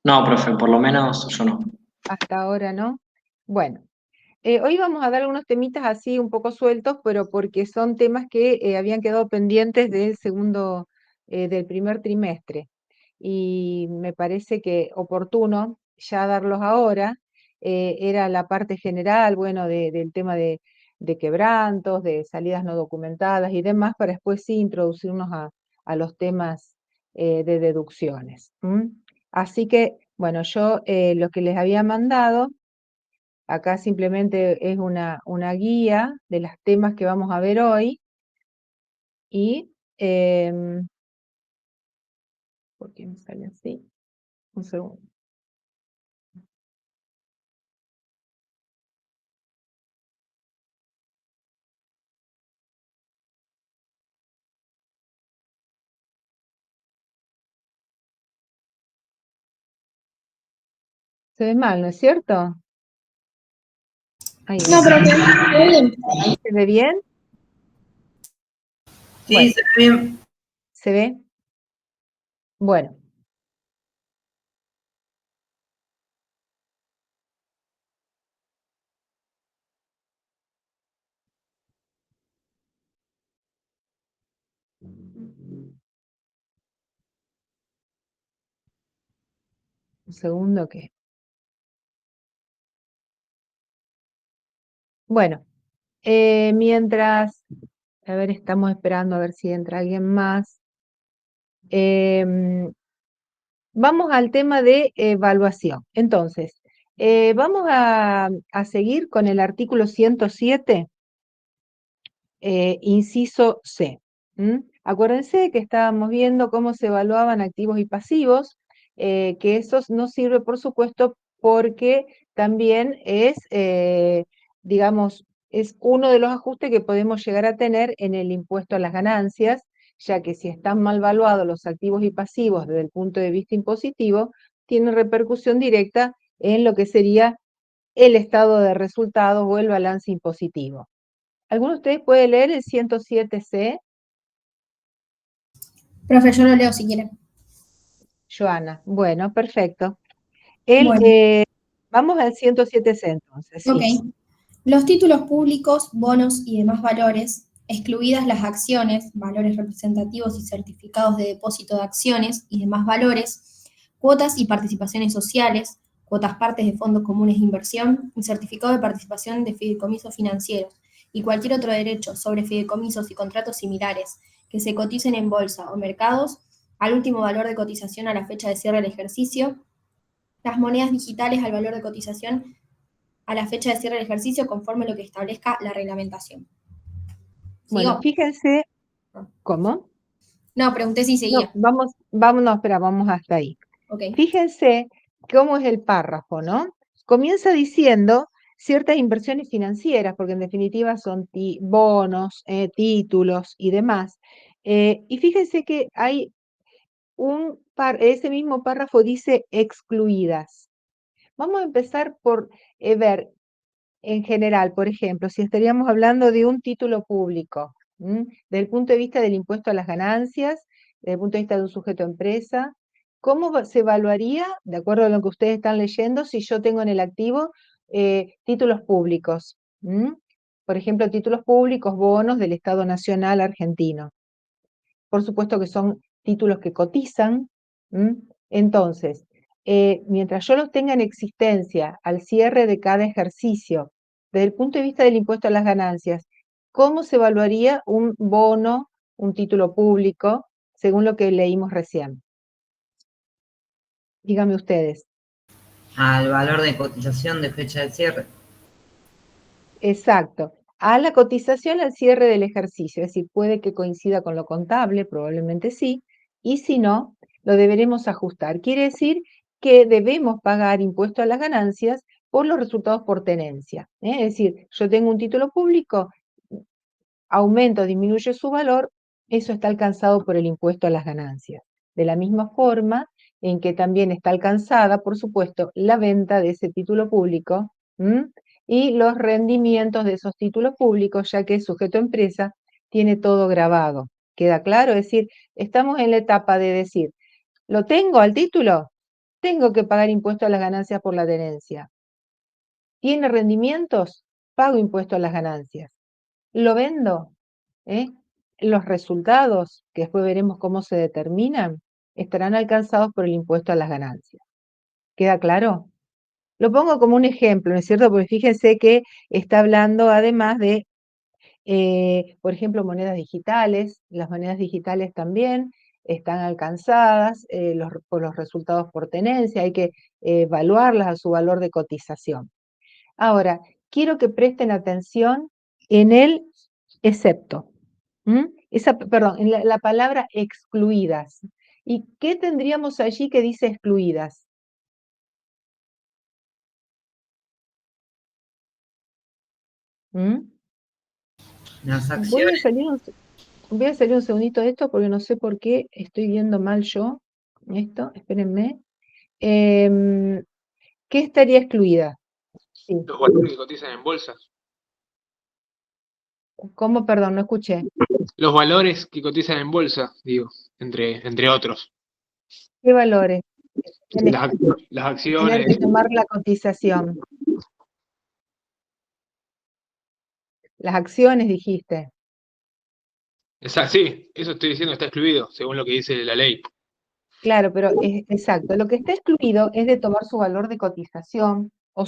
No, profe, por lo menos yo no. Hasta ahora, ¿no? Bueno, hoy vamos a dar algunos temitas así un poco sueltos, pero porque son temas que habían quedado pendientes del del primer trimestre. Y me parece que oportuno ya darlos ahora. Era la parte general, bueno, del tema de quebrantos, de salidas no documentadas y demás, para después sí introducirnos a los temas de deducciones. Así que, bueno, yo lo que les había mandado acá simplemente es una guía de los temas que vamos a ver hoy y, ¿por qué me sale así? Un segundo. Se ve mal, ¿no es cierto? Ahí, No, pero muy bien. ahí se ve bien. Sí, Bueno, se ve bien. ¿se ve? Bueno, un segundo que. Bueno, mientras, a ver, estamos esperando a ver si entra alguien más. Em, Vamos al tema de evaluación. Entonces, vamos a seguir con el artículo 107, inciso C. Acuérdense que estábamos viendo cómo se evaluaban activos y pasivos, que eso no sirve, por supuesto, porque también es, digamos, es uno de los ajustes que podemos llegar a tener en el impuesto a las ganancias, ya que si están mal valuados los activos y pasivos desde el punto de vista impositivo, tiene repercusión directa en lo que sería el estado de resultados o el balance impositivo. ¿Alguno de ustedes puede leer el 107C? Profe, yo lo leo si quieren. Joana. Bueno, perfecto. Bueno, Vamos al 107C entonces, ok. sí. Los títulos públicos, bonos y demás valores, excluidas las acciones, valores representativos y certificados de depósito de acciones y demás valores, cuotas y participaciones sociales, cuotas partes de fondos comunes de inversión y certificado de participación de fideicomisos financieros y cualquier otro derecho sobre fideicomisos y contratos similares que se coticen en bolsa o mercados al último valor de cotización a la fecha de cierre del ejercicio, las monedas digitales al valor de cotización a la fecha de cierre del ejercicio conforme a lo que establezca la reglamentación. Bueno, ¿Sigo? fíjense, ¿cómo? No, pregunté si No, seguía. no, espera, vamos hasta ahí. Ok. Fíjense cómo es el párrafo, ¿no? Comienza diciendo ciertas inversiones financieras, porque en definitiva son bonos, títulos y demás. Y fíjense que hay ese mismo párrafo dice excluidas. Vamos a empezar por ver en general, por ejemplo, si estaríamos hablando de un título público, desde el punto de vista del impuesto a las ganancias, desde el punto de vista de un sujeto empresa, ¿cómo se evaluaría, de acuerdo a lo que ustedes están leyendo, si yo tengo en el activo títulos públicos? Por ejemplo, títulos públicos, bonos del Estado Nacional argentino. Por supuesto que son títulos que cotizan. Entonces, mientras yo los tenga en existencia al cierre de cada ejercicio, desde el punto de vista del impuesto a las ganancias, ¿cómo se evaluaría un bono, un título público, según lo que leímos recién? Díganme ustedes. Al valor de cotización de fecha de cierre. Exacto. A la cotización al cierre del ejercicio, es decir, puede que coincida con lo contable, probablemente sí, y si no, lo deberemos ajustar. Quiere decir que debemos pagar impuesto a las ganancias por los resultados por tenencia. Es decir, yo tengo un título público, aumenta o disminuye su valor, eso está alcanzado por el impuesto a las ganancias. De la misma forma en que también está alcanzada, por supuesto, la venta de ese título público y los rendimientos de esos títulos públicos, ya que el sujeto empresa tiene todo grabado. ¿Queda claro? Es decir, estamos en la etapa de decir, ¿lo tengo al título? tengo que pagar impuesto a las ganancias por la tenencia. ¿Tiene rendimientos? Pago impuesto a las ganancias. ¿Lo vendo? ¿Eh? Los resultados, que después veremos cómo se determinan, estarán alcanzados por el impuesto a las ganancias. ¿Queda claro? Lo pongo como un ejemplo, ¿no es cierto? Porque fíjense que está hablando además de, por ejemplo, monedas digitales. Las monedas digitales también están alcanzadas por los resultados por tenencia, hay que evaluarlas a su valor de cotización. Ahora, quiero que presten atención en el excepto. Perdón, en la palabra excluidas. ¿Y qué tendríamos allí que dice excluidas? ¿Mm? Las Voy a acciones, salir voy a salir un segundito de esto porque no sé por qué estoy viendo mal yo esto. Espérenme. Em, ¿Qué estaría excluida? Sí. Los valores que cotizan en bolsa. ¿Cómo? Perdón, no escuché. Los valores que cotizan en bolsa, digo, entre otros. ¿Qué valores? Tienes Las tener que acciones. tomar la cotización. Las acciones, dijiste. Sí, eso estoy diciendo está excluido, según lo que dice la ley. Claro, pero es exacto. Lo que está excluido es de tomar su valor de cotización o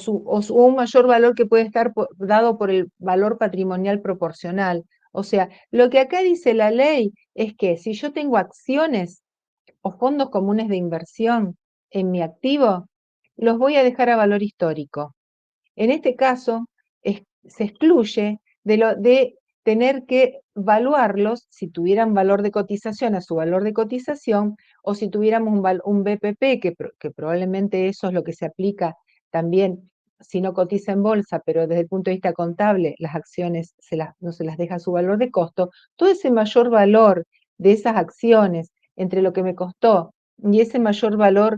un mayor valor que puede estar dado por el valor patrimonial proporcional. O sea, lo que acá dice la ley es que si yo tengo acciones o fondos comunes de inversión en mi activo, los voy a dejar a valor histórico. En este caso, se excluye de tener que evaluarlos si tuvieran valor de cotización a su valor de cotización o si tuviéramos un BPP, que probablemente eso es lo que se aplica también si no cotiza en bolsa, pero desde el punto de vista contable, las acciones no se las deja a su valor de costo. Todo ese mayor valor de esas acciones entre lo que me costó y ese mayor valor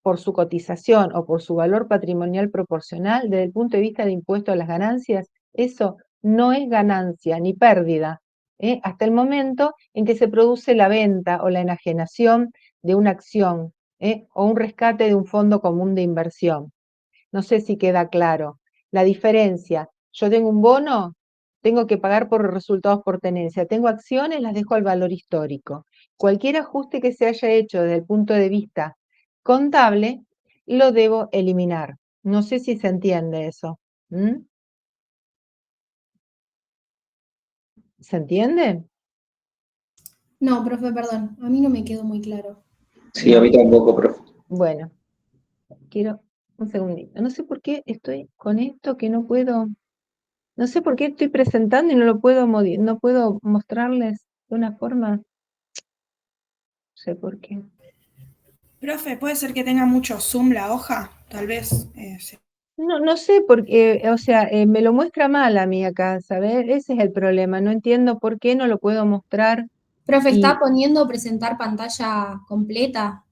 por su cotización o por su valor patrimonial proporcional, desde el punto de vista de impuesto a las ganancias, eso no es ganancia ni pérdida, hasta el momento en que se produce la venta o la enajenación de una acción, o un rescate de un fondo común de inversión. No sé si queda claro. La diferencia, yo tengo un bono, tengo que pagar por resultados por tenencia. Tengo acciones, las dejo al valor histórico. Cualquier ajuste que se haya hecho desde el punto de vista contable, lo debo eliminar. No sé si se entiende eso. ¿Mm? ¿Se entiende? No, profe, perdón, a mí no me quedó muy claro. Sí, a mí tampoco, profe. Bueno, quiero un segundito. No sé por qué estoy con esto que no puedo. No sé por qué estoy presentando y no lo puedo no puedo mostrarles de una forma. No sé por qué. Profe, ¿puede ser que tenga mucho zoom la hoja? Tal vez. Sí. No sé por qué, o sea, me lo muestra mal a mí acá, ¿sabes? Ese es el problema. No entiendo por qué no lo puedo mostrar. Profe, ¿está Y poniendo presentar pantalla completa?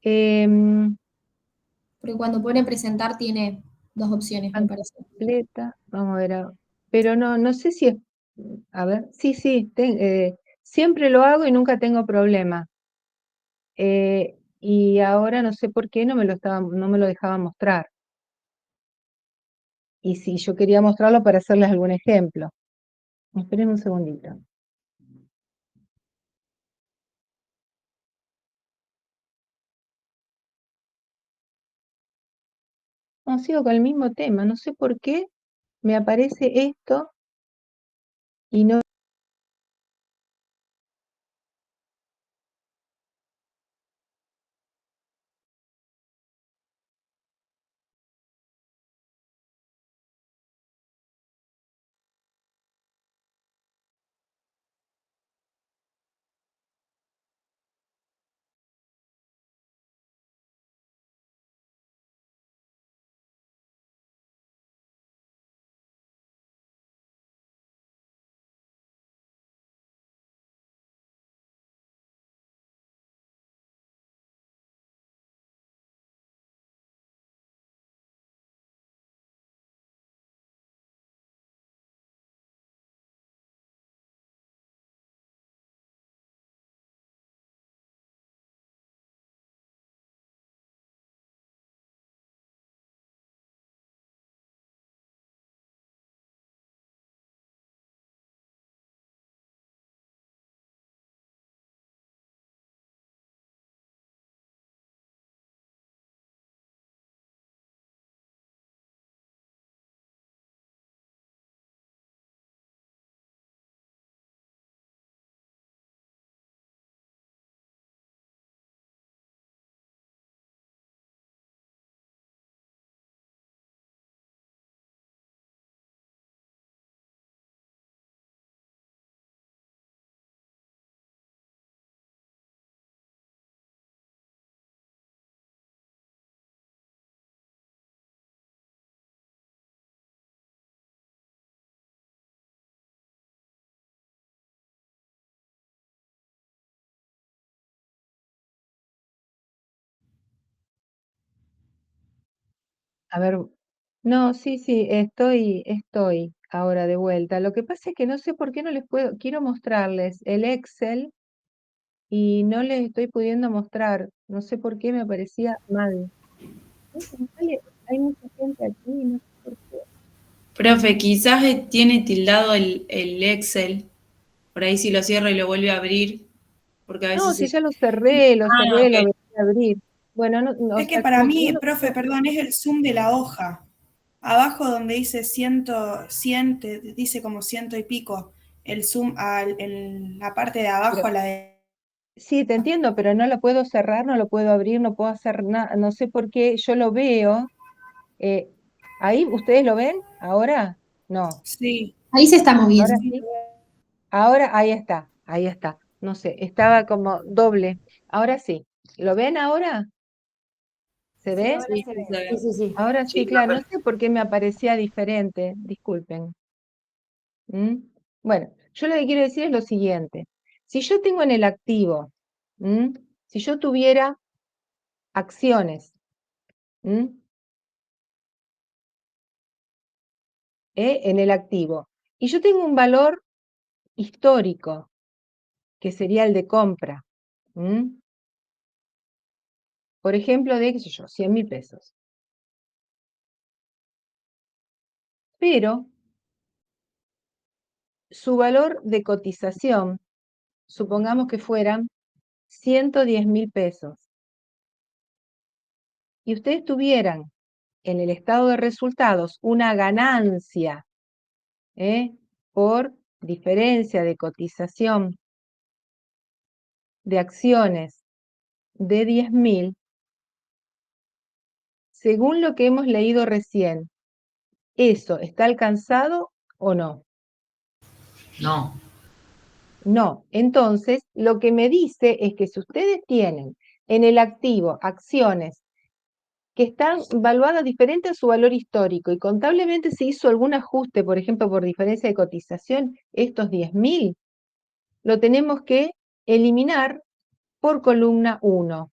em, Porque cuando pone presentar tiene dos opciones, me parece. completa, vamos a ver. Pero no sé si es. A ver, sí, siempre lo hago y nunca tengo problema. Y ahora no sé por qué no me lo dejaba mostrar. Y si yo quería mostrarlo para hacerles algún ejemplo. Esperen un segundito. No, sigo con el mismo tema. No sé por qué me aparece esto y no A ver, no, sí, estoy ahora de vuelta. Lo que pasa es que no sé por qué no les puedo, quiero mostrarles el Excel y no les estoy pudiendo mostrar. No sé por qué me aparecía mal. No sé, hay mucha gente aquí, no sé por qué. Profe, quizás tiene tildado el Excel. Por ahí si lo cierra y lo vuelve a abrir, porque a No, veces si se... ya lo cerré, Ah, lo ok. voy a abrir. Bueno, no, o Es que sea, para como que mí, no profe, perdón, es el zoom de la hoja. Abajo donde dice dice como ciento y pico, el zoom en la parte de abajo pero, a la de... sí, te entiendo, pero no lo puedo cerrar, no lo puedo abrir, no puedo hacer nada, no sé por qué, yo lo veo. eh, ¿Ahí ustedes lo ven? ¿Ahora? No. Sí, Ahí se está Ahora moviendo. sí. Ahora, ahí está, ahí está. No sé, estaba como doble. Ahora sí. ¿Lo ven ahora? ¿Se ve? Sí, sí, se ve. Sí. Ahora sí, Sí, claro. No profe. sé por qué me aparecía diferente. Disculpen. ¿Mm? Bueno, yo lo que quiero decir es lo siguiente. Si yo tengo en el activo, ¿mm? Si yo tuviera acciones, ¿mm? En el activo, y yo tengo un valor histórico, que sería el de compra, ¿mm? Por ejemplo, de, qué sé yo, 100.000 pesos. Pero su valor de cotización, supongamos que fueran 110.000 pesos, y ustedes tuvieran en el estado de resultados una ganancia por diferencia de cotización de acciones de 10.000, según lo que hemos leído recién, ¿eso está alcanzado o no? No, No. Entonces, lo que me dice es que si ustedes tienen en el activo acciones que están valuadas diferente a su valor histórico y contablemente se hizo algún ajuste, por ejemplo, por diferencia de cotización, estos 10.000, lo tenemos que eliminar por columna 1.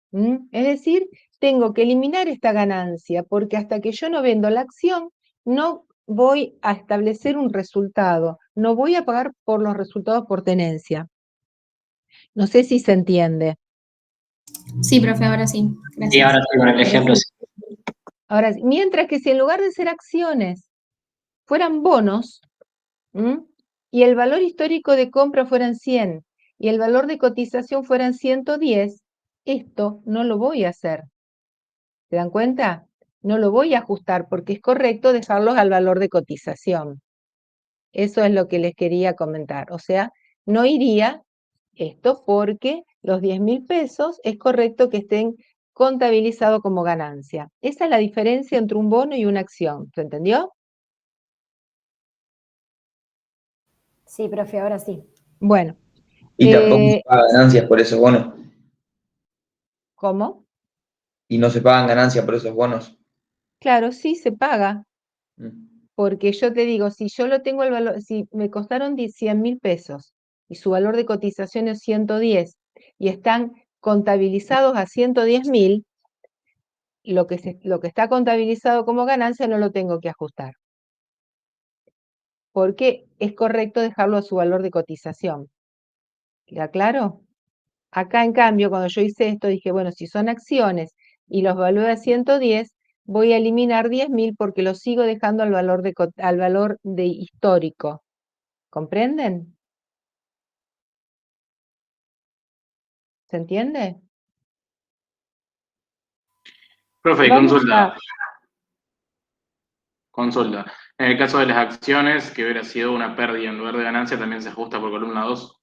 Es decir, tengo que eliminar esta ganancia porque hasta que yo no vendo la acción, no voy a establecer un resultado, no voy a pagar por los resultados por tenencia. No sé si se entiende. Sí, profe, ahora sí. Y Gracias. ahora sí, con el ejemplo, sí. Ahora, mientras que si en lugar de ser acciones fueran bonos, y el valor histórico de compra fueran 100 y el valor de cotización fueran 110, esto no lo voy a hacer. ¿Se dan cuenta? No lo voy a ajustar porque es correcto dejarlos al valor de cotización. Eso es lo que les quería comentar. O sea, no iría esto porque los 10.000 pesos es correcto que estén contabilizados como ganancia. Esa es la diferencia entre un bono y una acción. ¿Se entendió? Sí, profe, ahora sí. Bueno, Y tampoco se pagan ganancias por esos bonos. ¿cómo? Y no se pagan ganancias por esos bonos. Claro, sí se paga, Mm. porque yo te digo, si yo lo tengo el valor, si me costaron 100.000 pesos y su valor de cotización es 110 y están contabilizados a 110.000, lo que está contabilizado como ganancia no lo tengo que ajustar, porque es correcto dejarlo a su valor de cotización. ¿Queda claro? Acá, en cambio, cuando yo hice esto, dije, bueno, si son acciones y los valúo a 110, voy a eliminar 10.000 porque los sigo dejando al valor de histórico. ¿Comprenden? ¿Se entiende? Profe, Vamos a... consulta. En el caso de las acciones, que hubiera sido una pérdida en lugar de ganancia, también se ajusta por columna 2.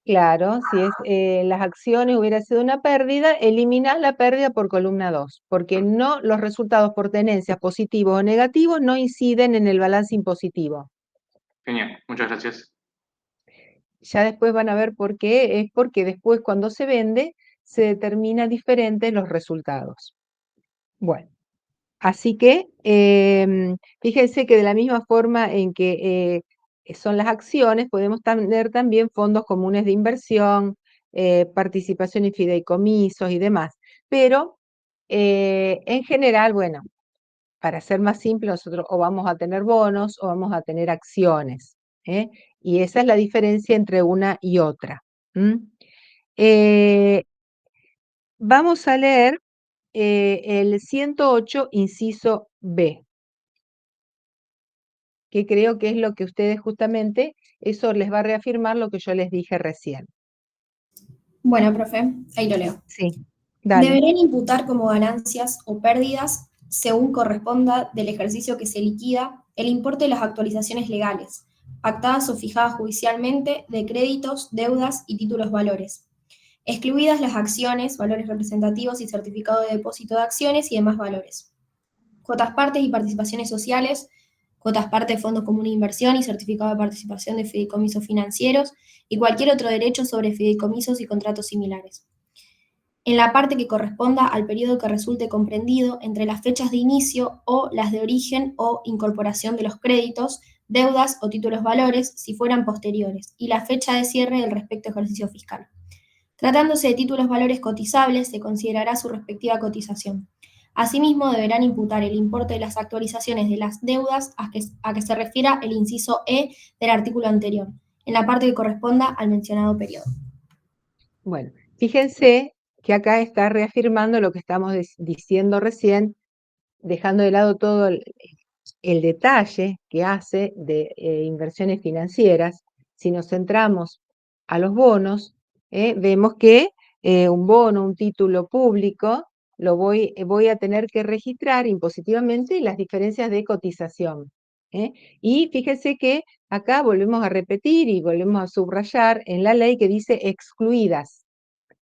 Claro, si es las acciones hubiera sido una pérdida, eliminás la pérdida por columna 2, porque no los resultados por tenencias positivos o negativos no inciden en el balance impositivo. Genial, muchas gracias. Ya después van a ver por qué, es porque después cuando se vende se determina diferente los resultados. Bueno, así que fíjense que de la misma forma en que son las acciones, podemos tener también fondos comunes de inversión, participación en fideicomisos y demás. Pero En general, bueno, para ser más simple, nosotros o vamos a tener bonos o vamos a tener acciones, ¿eh? Y esa es la diferencia entre una y otra. Vamos a leer el 108, inciso B, que creo que es lo que ustedes justamente, eso les va a reafirmar lo que yo les dije recién. Bueno, profe, ahí lo leo. Sí, dale. Deberán imputar como ganancias o pérdidas, según corresponda del ejercicio que se liquida, el importe de las actualizaciones legales, pactadas o fijadas judicialmente, de créditos, deudas y títulos valores, excluidas las acciones, valores representativos y certificado de depósito de acciones y demás valores. Cuotas partes y participaciones sociales, cuotas parte de fondos comunes de inversión y certificado de participación de fideicomisos financieros y cualquier otro derecho sobre fideicomisos y contratos similares. En la parte que corresponda al periodo que resulte comprendido entre las fechas de inicio o las de origen o incorporación de los créditos, deudas o títulos valores, si fueran posteriores, y la fecha de cierre del respectivo ejercicio fiscal. Tratándose de títulos valores cotizables, se considerará su respectiva cotización. Asimismo, deberán imputar el importe de las actualizaciones de las deudas a que se refiera el inciso E del artículo anterior, en la parte que corresponda al mencionado periodo. Bueno, fíjense que acá está reafirmando lo que estamos diciendo recién, dejando de lado todo el detalle que hace de inversiones financieras. Si nos centramos a los bonos, vemos que un bono, un título público, voy a tener que registrar impositivamente las diferencias de cotización. Y fíjense que acá volvemos a repetir y volvemos a subrayar en la ley que dice excluidas.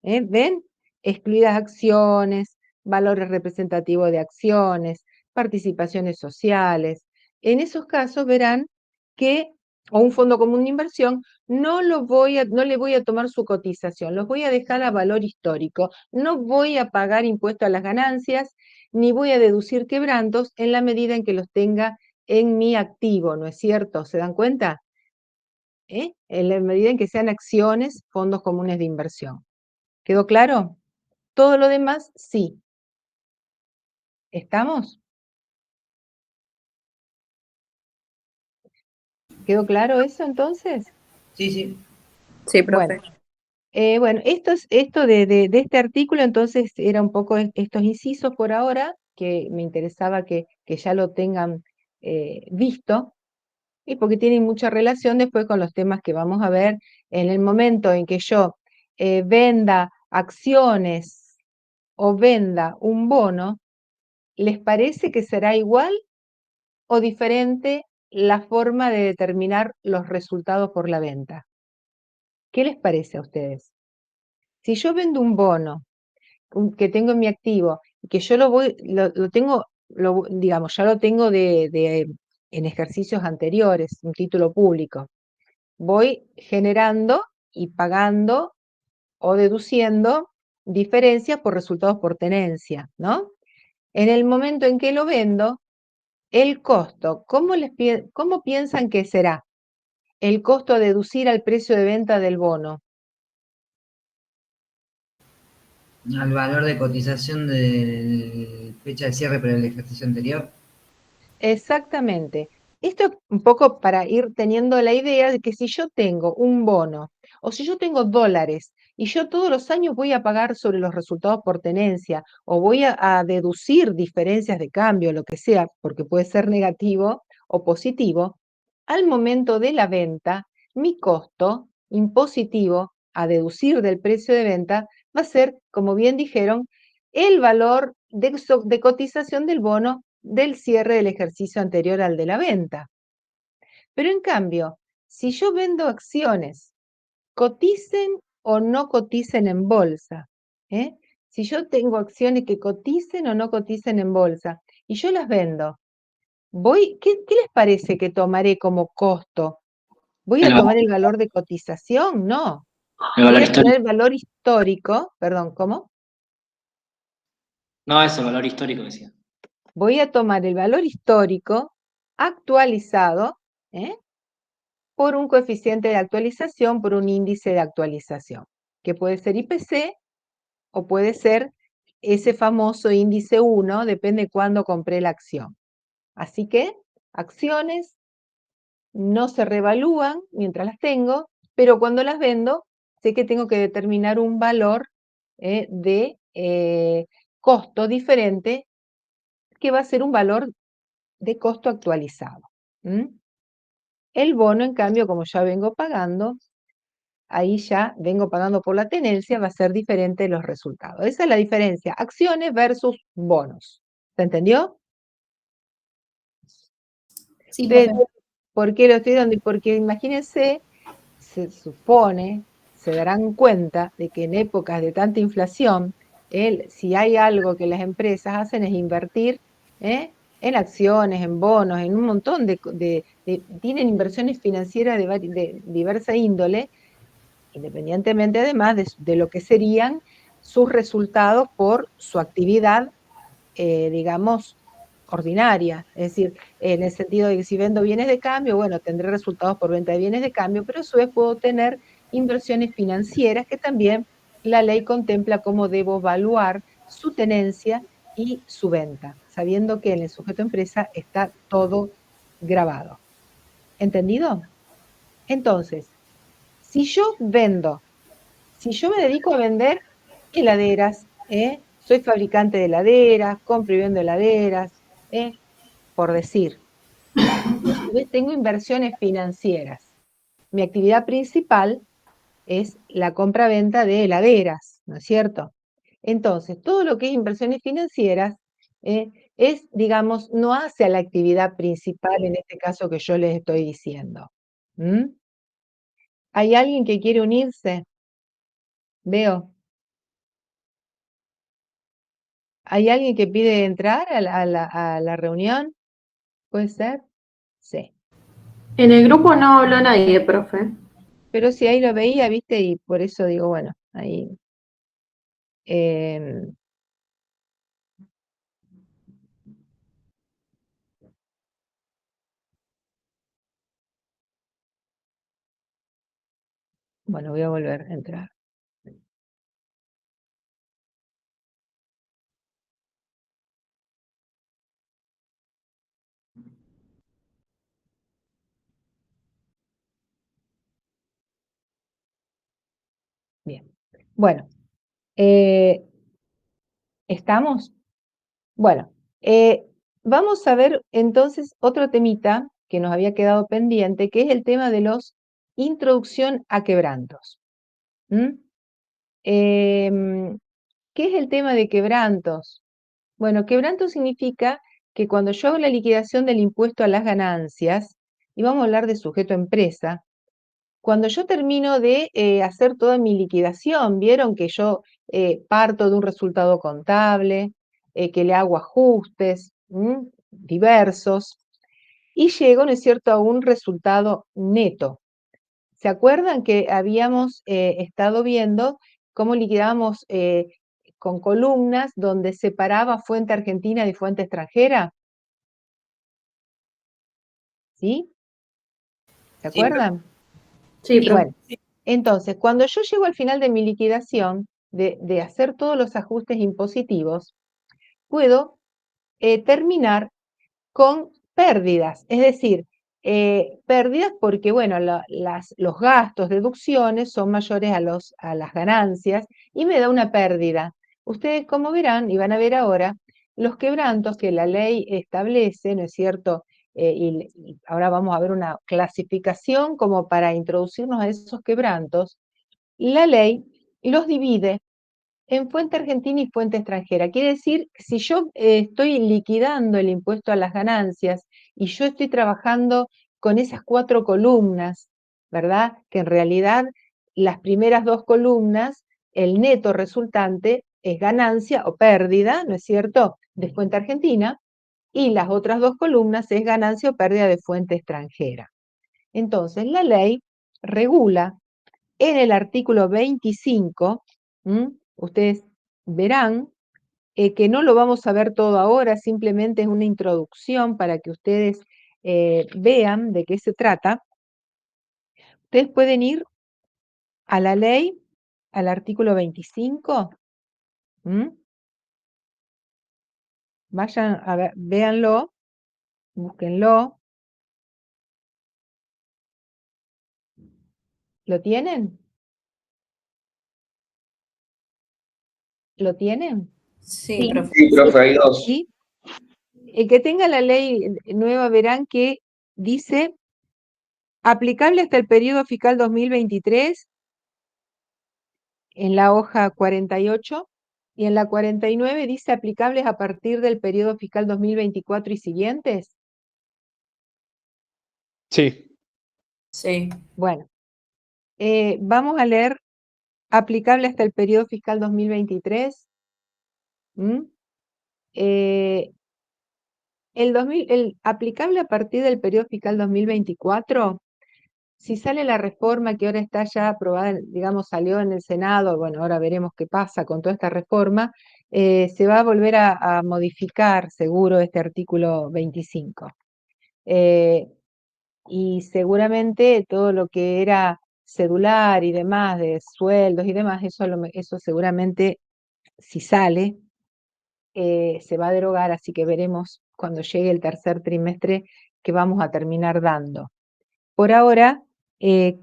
¿Ven? Excluidas acciones, valores representativos de acciones, participaciones sociales. En esos casos verán que, o un fondo común de inversión, no le voy a tomar su cotización, los voy a dejar a valor histórico. No voy a pagar impuesto a las ganancias, ni voy a deducir quebrantos en la medida en que los tenga en mi activo, ¿no es cierto? ¿Se dan cuenta? En la medida en que sean acciones, fondos comunes de inversión. ¿Quedó claro? Todo lo demás, sí. ¿Estamos? ¿Quedó claro eso entonces? Sí, sí. Sí, profe. Bueno, esto de este artículo entonces era un poco estos incisos por ahora, que me interesaba que ya lo tengan visto, y porque tienen mucha relación después con los temas que vamos a ver en el momento en que yo venda acciones o venda un bono. ¿Les parece que será igual o diferente la forma de determinar los resultados por la venta? ¿Qué les parece a ustedes? Si yo vendo un bono que tengo en mi activo, que yo lo tengo, digamos, ya lo tengo en ejercicios anteriores, un título público, voy generando y pagando o deduciendo diferencias por resultados por tenencia, ¿no? En el momento en que lo vendo, el costo, ¿cómo piensan que será el costo a deducir al precio de venta del bono? Al valor de cotización de fecha de cierre para el ejercicio anterior. Exactamente. Esto es un poco para ir teniendo la idea de que si yo tengo un bono o si yo tengo dólares y yo todos los años voy a pagar sobre los resultados por tenencia o voy a deducir diferencias de cambio, lo que sea, porque puede ser negativo o positivo, al momento de la venta, mi costo impositivo a deducir del precio de venta va a ser, como bien dijeron, el valor de cotización del bono del cierre del ejercicio anterior al de la venta. Pero en cambio, si yo vendo acciones, coticen o no coticen en bolsa, si yo tengo acciones que coticen o no coticen en bolsa, y yo las vendo, ¿qué les parece que tomaré como costo? ¿Voy a tomar el valor de cotización? No. Voy a tomar el valor histórico, perdón, ¿cómo? No, eso, valor histórico decía. Voy a tomar el valor histórico actualizado por un coeficiente de actualización, por un índice de actualización, que puede ser IPC o puede ser ese famoso índice 1, depende cuándo compré la acción. Así que acciones no se revalúan mientras las tengo, pero cuando las vendo, sé que tengo que determinar un valor de costo diferente, que va a ser un valor de costo actualizado. El bono, en cambio, como ya vengo pagando, ahí ya vengo pagando por la tenencia, va a ser diferente los resultados. Esa es la diferencia, acciones versus bonos. ¿Se entendió? Sí, profe. ¿Por qué lo estoy dando? Porque imagínense, se supone, se darán cuenta de que en épocas de tanta inflación, si hay algo que las empresas hacen es invertir en acciones, en bonos, en un montón tienen inversiones financieras de diversa índole, independientemente además de lo que serían sus resultados por su actividad, digamos, ordinaria. Es decir, en el sentido de que si vendo bienes de cambio, bueno, tendré resultados por venta de bienes de cambio, pero a su vez puedo tener inversiones financieras que también la ley contempla cómo debo evaluar su tenencia y su venta, sabiendo que en el sujeto empresa está todo grabado. ¿Entendido? Entonces, si yo me dedico a vender heladeras, soy fabricante de heladeras, compro y vendo heladeras, por decir. Y a su vez tengo inversiones financieras. Mi actividad principal es la compra-venta de heladeras, ¿no es cierto? Entonces, todo lo que es inversiones financieras es, digamos, no hace a la actividad principal, en este caso que yo les estoy diciendo. ¿Hay alguien que quiere unirse? Veo. ¿Hay alguien que pide entrar a la reunión? ¿Puede ser? Sí. En el grupo no habló nadie, profe. Pero si ahí lo veía, viste, y por eso digo, bueno, ahí. em, bueno, voy a volver a entrar. Bien. Bueno, ¿estamos? Bueno, vamos a ver entonces otro temita que nos había quedado pendiente, que es el tema de los introducción a quebrantos. ¿Qué es el tema de quebrantos? Bueno, quebranto significa que cuando yo hago la liquidación del impuesto a las ganancias, y vamos a hablar de sujeto empresa, cuando yo termino de hacer toda mi liquidación, vieron que yo parto de un resultado contable, que le hago ajustes diversos, y llego, ¿no es cierto?, a un resultado neto. ¿Se acuerdan que habíamos estado viendo cómo liquidábamos con columnas donde separaba fuente argentina de fuente extranjera? ¿Sí? ¿Se acuerdan? Sí, profe. Bueno, entonces, cuando yo llego al final de mi liquidación, de hacer todos los ajustes impositivos, puedo terminar con pérdidas, es decir, pérdidas porque, bueno, los gastos, deducciones son mayores a las ganancias y me da una pérdida. Ustedes, como verán, y van a ver ahora, los quebrantos que la ley establece, ¿no es cierto? Y ahora vamos a ver una clasificación como para introducirnos a esos quebrantos. La ley los divide en fuente argentina y fuente extranjera. Quiere decir, si yo estoy liquidando el impuesto a las ganancias y yo estoy trabajando con esas 4 columnas, ¿verdad? Que en realidad las primeras 2 columnas, el neto resultante es ganancia o pérdida, ¿no es cierto?, de fuente argentina, y las otras 2 columnas es ganancia o pérdida de fuente extranjera. Entonces, la ley regula en el artículo 25, ustedes verán que no lo vamos a ver todo ahora, simplemente es una introducción para que ustedes vean de qué se trata. Ustedes pueden ir a la ley, al artículo 25, Vayan a ver, véanlo, búsquenlo. ¿Lo tienen? ¿Lo tienen? Sí, profe. Sí, profe, hay dos. ¿Sí? El que tenga la ley nueva verán que dice aplicable hasta el periodo fiscal 2023 en la hoja 48 y en la 49 dice aplicables a partir del periodo fiscal 2024 y siguientes. Sí. Sí. Bueno, vamos a leer aplicable hasta el periodo fiscal 2023. ¿Mm? El aplicable a partir del periodo fiscal 2024, si sale la reforma que ahora está ya aprobada, digamos, salió en el Senado, bueno, ahora veremos qué pasa con toda esta reforma, se va a volver a modificar seguro este artículo 25. Y seguramente todo lo que era cedular y demás, de sueldos y demás, eso seguramente, si sale, se va a derogar, así que veremos cuando llegue el tercer trimestre que vamos a terminar dando. Por ahora,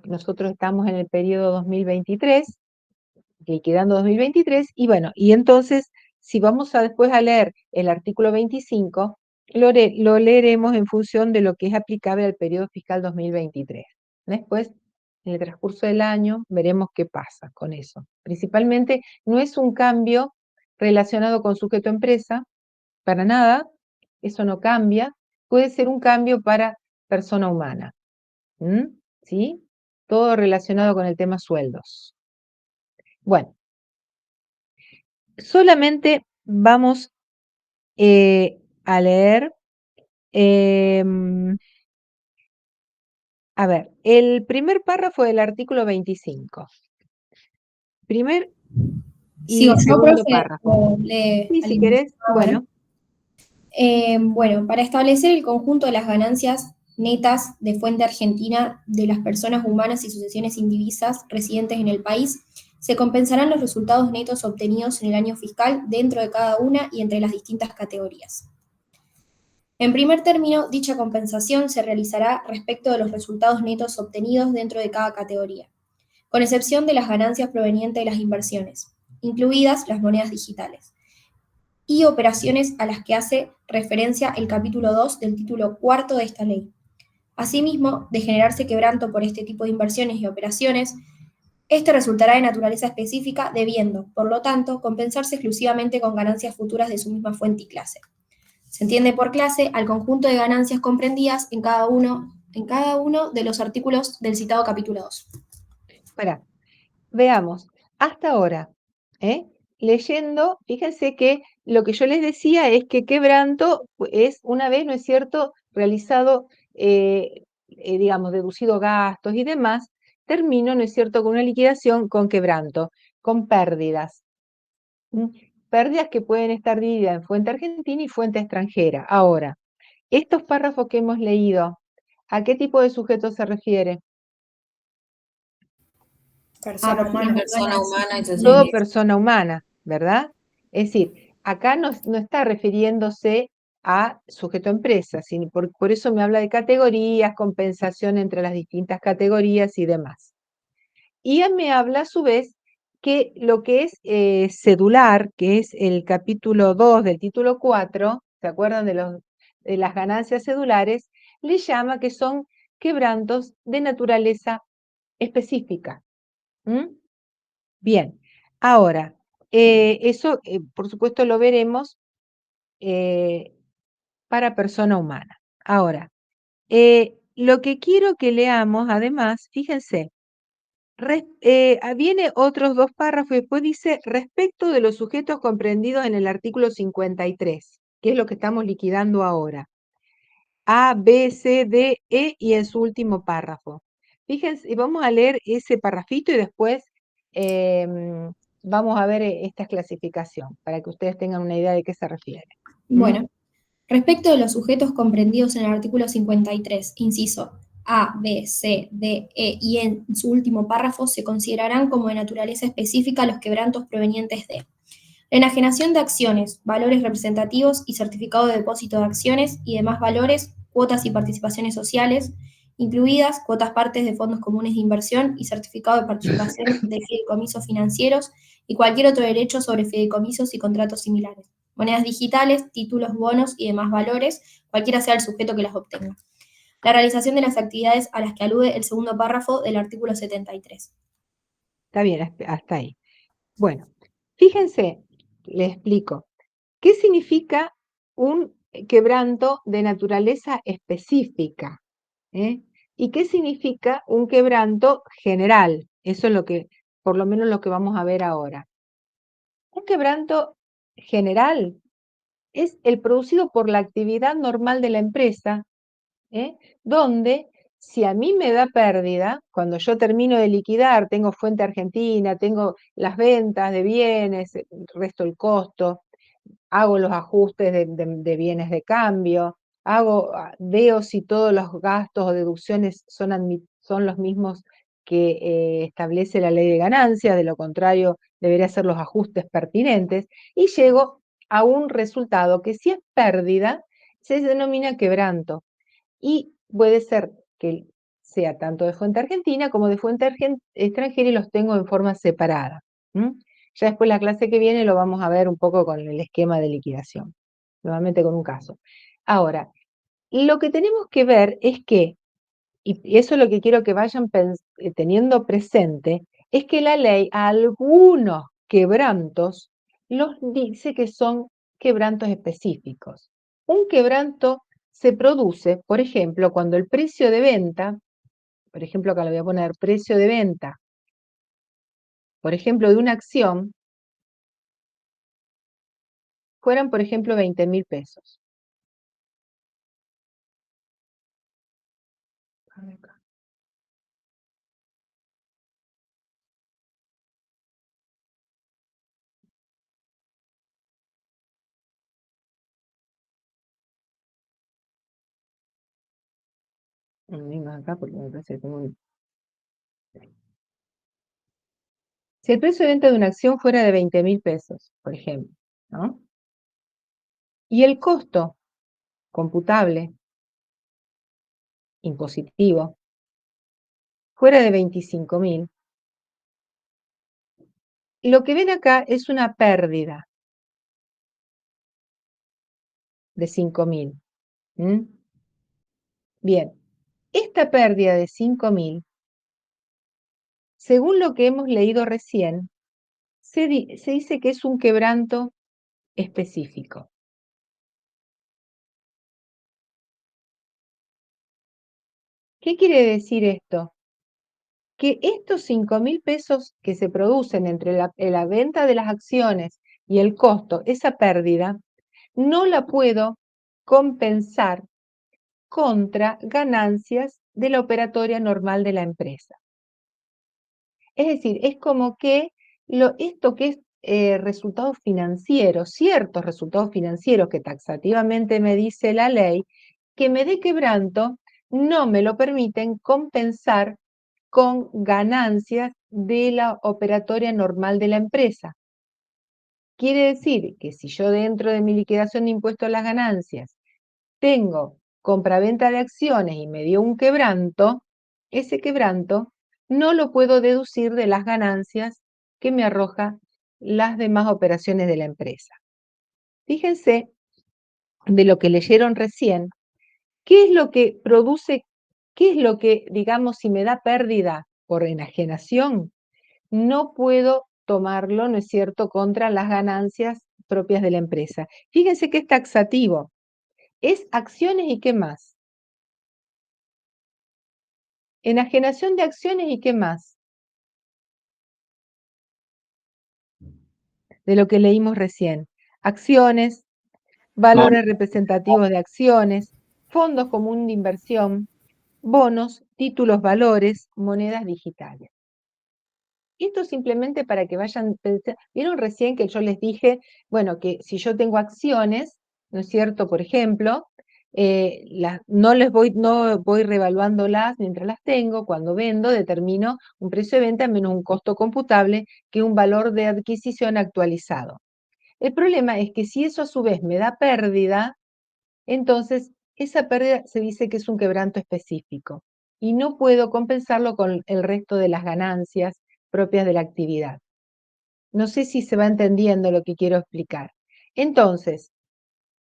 nosotros estamos en el periodo 2023, liquidando 2023, y bueno, y entonces, si vamos a después a leer el artículo 25, lo leeremos en función de lo que es aplicable al periodo fiscal 2023. Después, en el transcurso del año, veremos qué pasa con eso. Principalmente, no es un cambio relacionado con sujeto empresa, para nada, eso no cambia, puede ser un cambio para persona humana. ¿Sí? Todo relacionado con el tema sueldos. Bueno, solamente vamos a leer, a ver, el primer párrafo del artículo 25. Primer y Sigo yo, segundo profe, párrafo. o lee Sí, si alguien querés, más. bueno. Bueno, para establecer el conjunto de las ganancias netas de fuente argentina de las personas humanas y sucesiones indivisas residentes en el país, se compensarán los resultados netos obtenidos en el año fiscal dentro de cada una y entre las distintas categorías. En primer término, dicha compensación se realizará respecto de los resultados netos obtenidos dentro de cada categoría, con excepción de las ganancias provenientes de las inversiones, incluidas las monedas digitales, y operaciones a las que hace referencia el capítulo 2 del título cuarto de esta ley. Asimismo, de generarse quebranto por este tipo de inversiones y operaciones, este resultará de naturaleza específica, debiendo, por lo tanto, compensarse exclusivamente con ganancias futuras de su misma fuente y clase. Se entiende por clase al conjunto de ganancias comprendidas en cada uno de los artículos del citado capítulo 2. Espera, veamos, hasta ahora, leyendo, fíjense que lo que yo les decía es que quebranto es una vez, ¿no es cierto?, realizado, digamos, deducido gastos y demás, termino, ¿no es cierto?, con una liquidación con quebranto, con pérdidas. Pérdidas que pueden estar divididas en fuente argentina y fuente extranjera. Ahora, estos párrafos que hemos leído, ¿a qué tipo de sujeto se refiere? Persona humana. Persona humana y Todo sucesiones. persona humana, ¿verdad? Es decir, acá no está refiriéndose a sujeto empresa, sino por eso me habla de categorías, compensación entre las distintas categorías y demás. Y me habla a su vez que lo que es cedular, que es el capítulo 2 del título 4, ¿se acuerdan de las ganancias cedulares? Le llama que son quebrantos de naturaleza específica. Bien, ahora, eso por supuesto lo veremos para persona humana. Ahora, lo que quiero que leamos, además, fíjense, viene otros dos párrafos y después dice respecto de los sujetos comprendidos en el artículo 53, que es lo que estamos liquidando ahora. A, B, C, D, E y en su último párrafo. Fíjense, vamos a leer ese parrafito y después vamos a ver esta clasificación para que ustedes tengan una idea de qué se refiere. Bueno, respecto de los sujetos comprendidos en el artículo 53, inciso A, B, C, D, E y en su último párrafo se considerarán como de naturaleza específica los quebrantos provenientes de La enajenación de acciones, valores representativos y certificado de depósito de acciones y demás valores, cuotas y participaciones sociales, incluidas cuotas partes de fondos comunes de inversión y certificado de participación de fideicomisos financieros y cualquier otro derecho sobre fideicomisos y contratos similares, monedas digitales, títulos, bonos y demás valores, cualquiera sea el sujeto que las obtenga. La realización de las actividades a las que alude el segundo párrafo del artículo 73. Está bien, hasta ahí. Bueno, fíjense, le explico. ¿Qué significa un quebranto de naturaleza específica? ¿Eh? ¿Y qué significa un quebranto general? Eso es lo que, por lo menos lo que vamos a ver ahora. Un quebranto general es el producido por la actividad normal de la empresa, donde si a mí me da pérdida, cuando yo termino de liquidar, tengo fuente argentina, tengo las ventas de bienes, resto el costo, hago los ajustes de bienes de cambio, veo si todos los gastos o deducciones son los mismos que establece la ley de ganancias, de lo contrario debería hacer los ajustes pertinentes, y llego a un resultado que si es pérdida, se denomina quebranto, y puede ser que sea tanto de fuente argentina como de fuente extranjera y los tengo en forma separada. Ya después la clase que viene lo vamos a ver un poco con el esquema de liquidación, nuevamente con un caso. Ahora, lo que tenemos que ver es que, y eso es lo que quiero que vayan teniendo presente, es que la ley a algunos quebrantos los dice que son quebrantos específicos. Un quebranto se produce, por ejemplo, cuando el precio de venta, por ejemplo, acá le voy a poner precio de venta, por ejemplo, de una acción, fueran, por ejemplo, 20.000 pesos. Venga acá porque me parece que tengo un... Si el precio de venta de una acción fuera de 20.000 pesos, por ejemplo, ¿no? Y el costo computable, impositivo, fuera de 25.000, lo que ven acá es una pérdida de 5.000. Bien, esta pérdida de 5.000, según lo que hemos leído recién, se dice que es un quebranto específico. ¿Qué quiere decir esto? Que estos 5.000 pesos que se producen entre la venta de las acciones y el costo, esa pérdida, no la puedo compensar contra ganancias de la operatoria normal de la empresa. Es decir, es como que esto que es resultados financieros, ciertos resultados financieros que taxativamente me dice la ley, que me dé quebranto, no me lo permiten compensar con ganancias de la operatoria normal de la empresa. Quiere decir que si yo dentro de mi liquidación de impuesto a las ganancias tengo compraventa de acciones y me dio un quebranto, ese quebranto no lo puedo deducir de las ganancias que me arroja las demás operaciones de la empresa. Fíjense de lo que leyeron recién, ¿qué es lo que produce, qué es lo que, digamos, si me da pérdida por enajenación, no puedo tomarlo, ¿no es cierto?, contra las ganancias propias de la empresa? Fíjense que es taxativo. Es acciones y qué más. Enajenación de acciones y qué más. De lo que leímos recién. Acciones, valores representativos de acciones, fondos comunes de inversión, bonos, títulos, valores, monedas digitales. Esto simplemente para que vayan pensando. Vieron recién que yo les dije, bueno, que si yo tengo acciones, ¿no es cierto? Por ejemplo, no voy revaluándolas mientras las tengo. Cuando vendo, determino un precio de venta menos un costo computable que un valor de adquisición actualizado. El problema es que si eso a su vez me da pérdida, entonces esa pérdida se dice que es un quebranto específico y no puedo compensarlo con el resto de las ganancias propias de la actividad. No sé si se va entendiendo lo que quiero explicar. Entonces,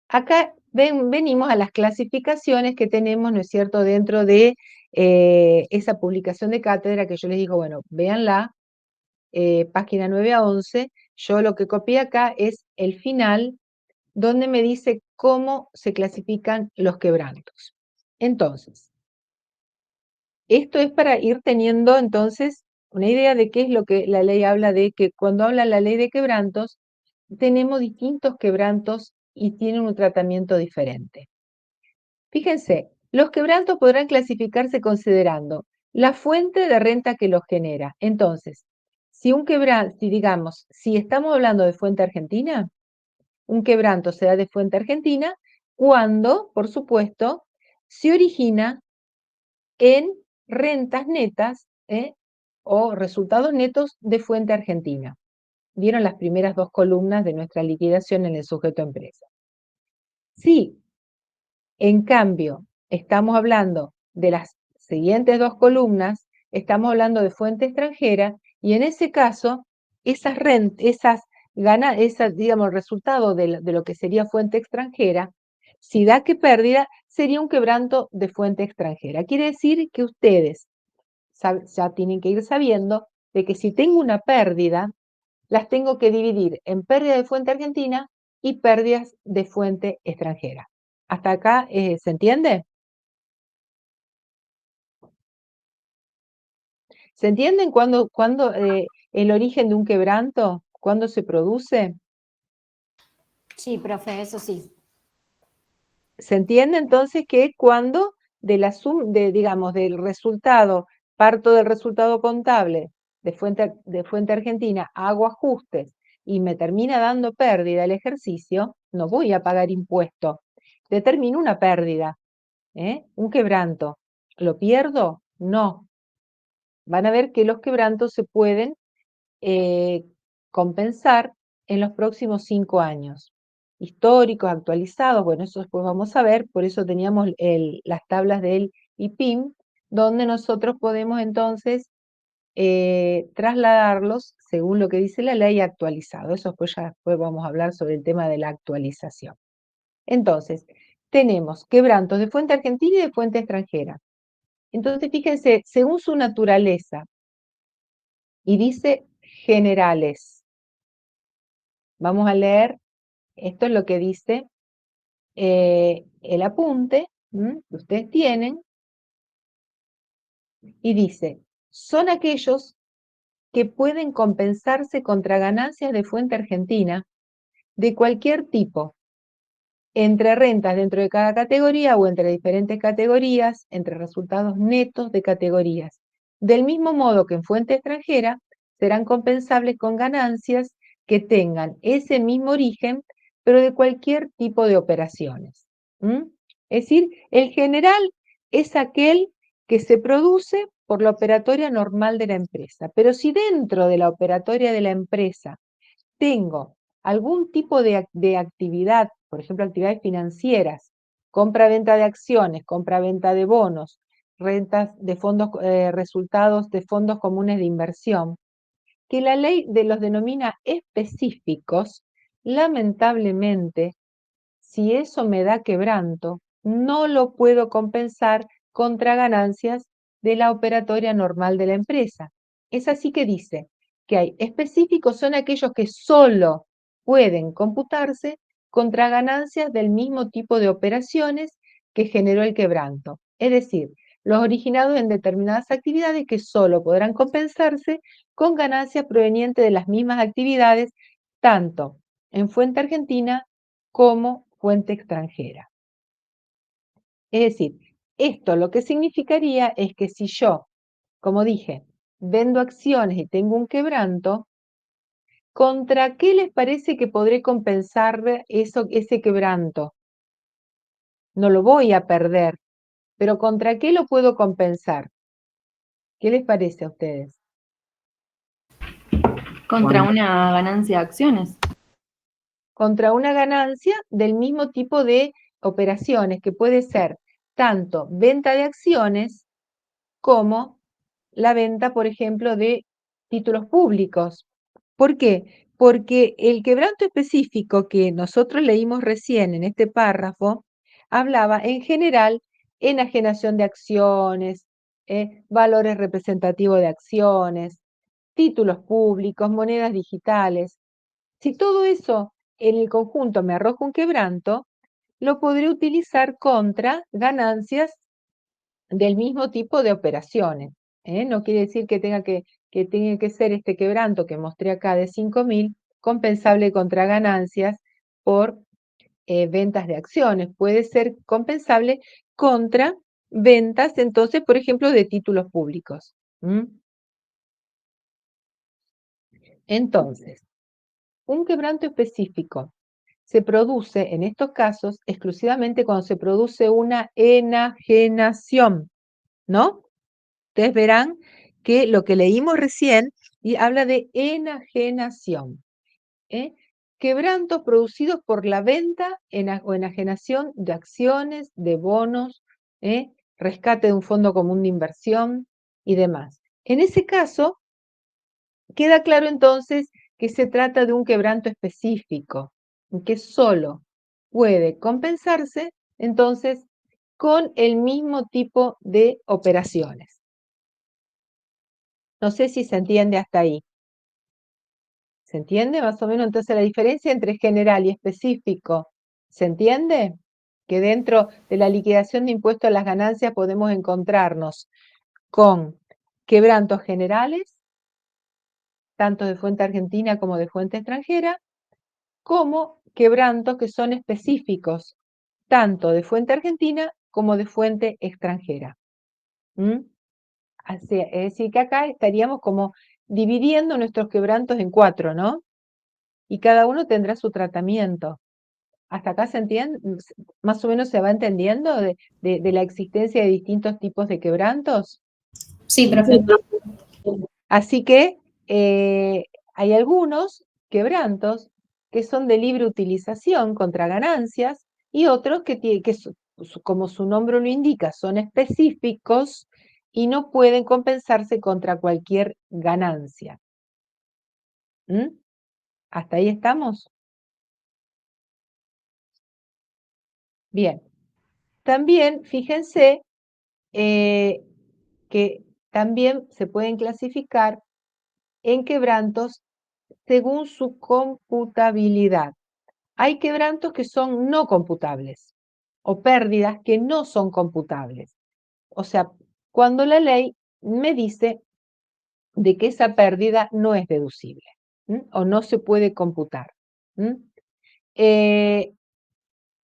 acá venimos a las clasificaciones que tenemos, ¿no es cierto?, dentro de esa publicación de cátedra que yo les digo, bueno, véanla, página 9 a 11, yo lo que copié acá es el final, donde me dice cómo se clasifican los quebrantos. Entonces, esto es para ir teniendo entonces una idea de qué es lo que la ley habla de que cuando habla la ley de quebrantos, tenemos distintos quebrantos y tienen un tratamiento diferente. Fíjense, los quebrantos podrán clasificarse considerando la fuente de renta que los genera. Entonces, si digamos, si estamos hablando de fuente argentina, un quebranto se da de fuente argentina cuando, por supuesto, se origina en rentas netas o resultados netos de fuente argentina. Vieron las primeras dos columnas de nuestra liquidación en el sujeto empresa. Si, en cambio, estamos hablando de las siguientes dos columnas, estamos hablando de fuente extranjera, y en ese caso, digamos, el resultado de lo que sería fuente extranjera, si da que pérdida, sería un quebranto de fuente extranjera. Quiere decir que ustedes ya tienen que ir sabiendo de que si tengo una pérdida, las tengo que dividir en pérdida de fuente argentina y pérdidas de fuente extranjera. ¿Hasta acá se entiende? ¿Se entienden cuándo el origen de un quebranto? ¿Cuándo se produce? Sí, profe, eso sí. ¿Se entiende entonces que cuando digamos, del resultado, parto del resultado contable de fuente argentina, hago ajustes y me termina dando pérdida el ejercicio, no voy a pagar impuesto. Determino una pérdida, un quebranto. ¿Lo pierdo? No. Van a ver que los quebrantos se pueden compensar en los próximos 5 años. Históricos, actualizados, bueno, eso después vamos a ver, por eso teníamos las tablas del IPIM, donde nosotros podemos entonces trasladarlos, según lo que dice la ley, actualizado. Eso después vamos a hablar sobre el tema de la actualización. Entonces, tenemos quebrantos de fuente argentina y de fuente extranjera. Entonces, fíjense, según su naturaleza, y dice generales. Vamos a leer, esto es lo que dice el apunte que ustedes tienen, y dice, son aquellos que pueden compensarse contra ganancias de fuente argentina de cualquier tipo, entre rentas dentro de cada categoría o entre diferentes categorías, entre resultados netos de categorías. Del mismo modo que en fuente extranjera, serán compensables con ganancias que tengan ese mismo origen, pero de cualquier tipo de operaciones. Es decir, el general es aquel que se produce por la operatoria normal de la empresa. Pero si dentro de la operatoria de la empresa tengo algún tipo de actividad, por ejemplo, actividades financieras, compra-venta de acciones, compra-venta de bonos, rentas de fondos, resultados de fondos comunes de inversión, que la ley los denomina específicos, lamentablemente, si eso me da quebranto, no lo puedo compensar contra ganancias de la operatoria normal de la empresa. Es así que dice que hay específicos, son aquellos que solo pueden computarse contra ganancias del mismo tipo de operaciones que generó el quebranto. Es decir, los originados en determinadas actividades que solo podrán compensarse con ganancias provenientes de las mismas actividades, tanto en fuente argentina como fuente extranjera. Es decir, esto lo que significaría es que si yo, como dije, vendo acciones y tengo un quebranto, ¿contra qué les parece que podré compensar ese quebranto? No lo voy a perder, pero ¿contra qué lo puedo compensar? ¿Qué les parece a ustedes? Contra una ganancia de acciones. contra una ganancia del mismo tipo de operaciones, que puede ser tanto venta de acciones como la venta, por ejemplo, de títulos públicos. ¿Por qué? Porque el quebranto específico que nosotros leímos recién en este párrafo hablaba en general enajenación de acciones, valores representativos de acciones, títulos públicos, monedas digitales. Si todo eso en el conjunto me arroja un quebranto, lo podré utilizar contra ganancias del mismo tipo de operaciones. No quiere decir que tenga que ser este quebranto que mostré acá de 5.000 compensable contra ganancias por ventas de acciones. Puede ser compensable contra ventas, entonces, por ejemplo, de títulos públicos. Entonces, un quebranto específico se produce en estos casos exclusivamente cuando se produce una enajenación, ¿no? Ustedes verán que lo que leímos recién y habla de enajenación. Quebrantos producidos por la venta o enajenación de acciones, de bonos, rescate de un fondo común de inversión y demás. En ese caso, queda claro entonces que se trata de un quebranto específico, que solo puede compensarse entonces con el mismo tipo de operaciones. No sé si se entiende hasta ahí. ¿Se entiende más o menos? Entonces la diferencia entre general y específico, ¿se entiende? Que dentro de la liquidación de impuestos a las ganancias podemos encontrarnos con quebrantos generales, tanto de fuente argentina como de fuente extranjera, como quebrantos que son específicos, tanto de fuente argentina como de fuente extranjera. Es decir, que acá estaríamos como dividiendo nuestros quebrantos en 4, ¿no? Y cada uno tendrá su tratamiento. ¿Hasta acá se entiende? ¿Más o menos se va entendiendo de la existencia de distintos tipos de quebrantos? Sí, profe. Así que hay algunos quebrantos que son de libre utilización contra ganancias y otros que como su nombre lo indica, son específicos y no pueden compensarse contra cualquier ganancia. ¿Hasta ahí estamos? Bien. También, fíjense que también se pueden clasificar en quebrantos según su computabilidad. Hay quebrantos que son no computables o pérdidas que no son computables. O sea, cuando la ley me dice de que esa pérdida no es deducible o no se puede computar.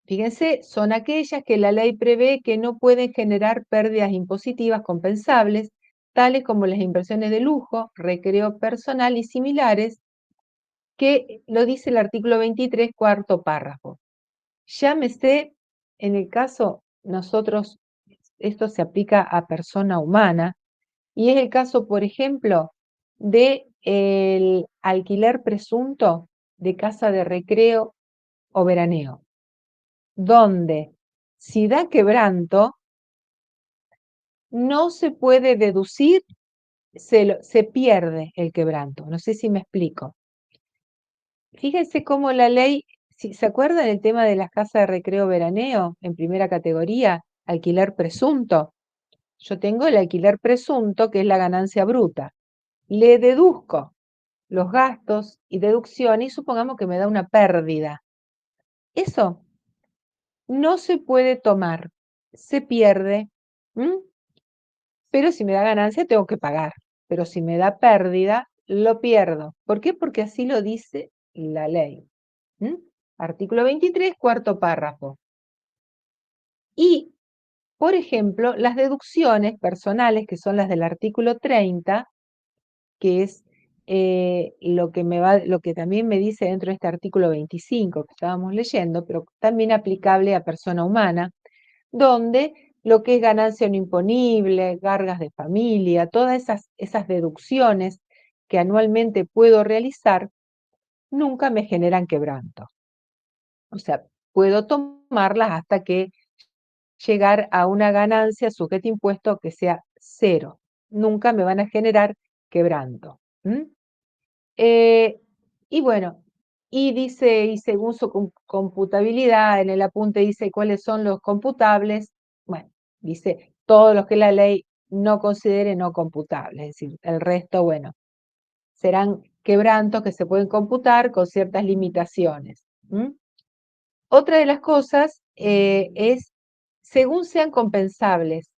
Fíjense, son aquellas que la ley prevé que no pueden generar pérdidas impositivas compensables, tales como las inversiones de lujo, recreo personal y similares, que lo dice el artículo 23, cuarto párrafo. Llámese, en el caso, nosotros, esto se aplica a persona humana, y es el caso, por ejemplo, del alquiler presunto de casa de recreo o veraneo, donde si da quebranto, no se puede deducir, se pierde el quebranto. No sé si me explico. Fíjense cómo la ley, si se acuerdan el tema de las casas de recreo veraneo en primera categoría, alquiler presunto. Yo tengo el alquiler presunto, que es la ganancia bruta. Le deduzco los gastos y deducciones y supongamos que me da una pérdida. Eso no se puede tomar, se pierde. Pero si me da ganancia tengo que pagar. Pero si me da pérdida, lo pierdo. ¿Por qué? Porque así lo dice la ley. Artículo 23, cuarto párrafo. Y, por ejemplo, las deducciones personales, que son las del artículo 30, que es lo que también me dice dentro de este artículo 25 que estábamos leyendo, pero también aplicable a persona humana, donde lo que es ganancia no imponible, cargas de familia, todas esas deducciones que anualmente puedo realizar, nunca me generan quebranto. O sea, puedo tomarlas hasta que llegar a una ganancia sujeta a impuesto que sea 0. Nunca me van a generar quebranto. Y bueno, y dice, y según su computabilidad, en el apunte dice cuáles son los computables. Bueno, dice todos los que la ley no considere no computables, es decir, el resto, bueno, serán quebrantos que se pueden computar con ciertas limitaciones. Otra de las cosas es, según sean compensables,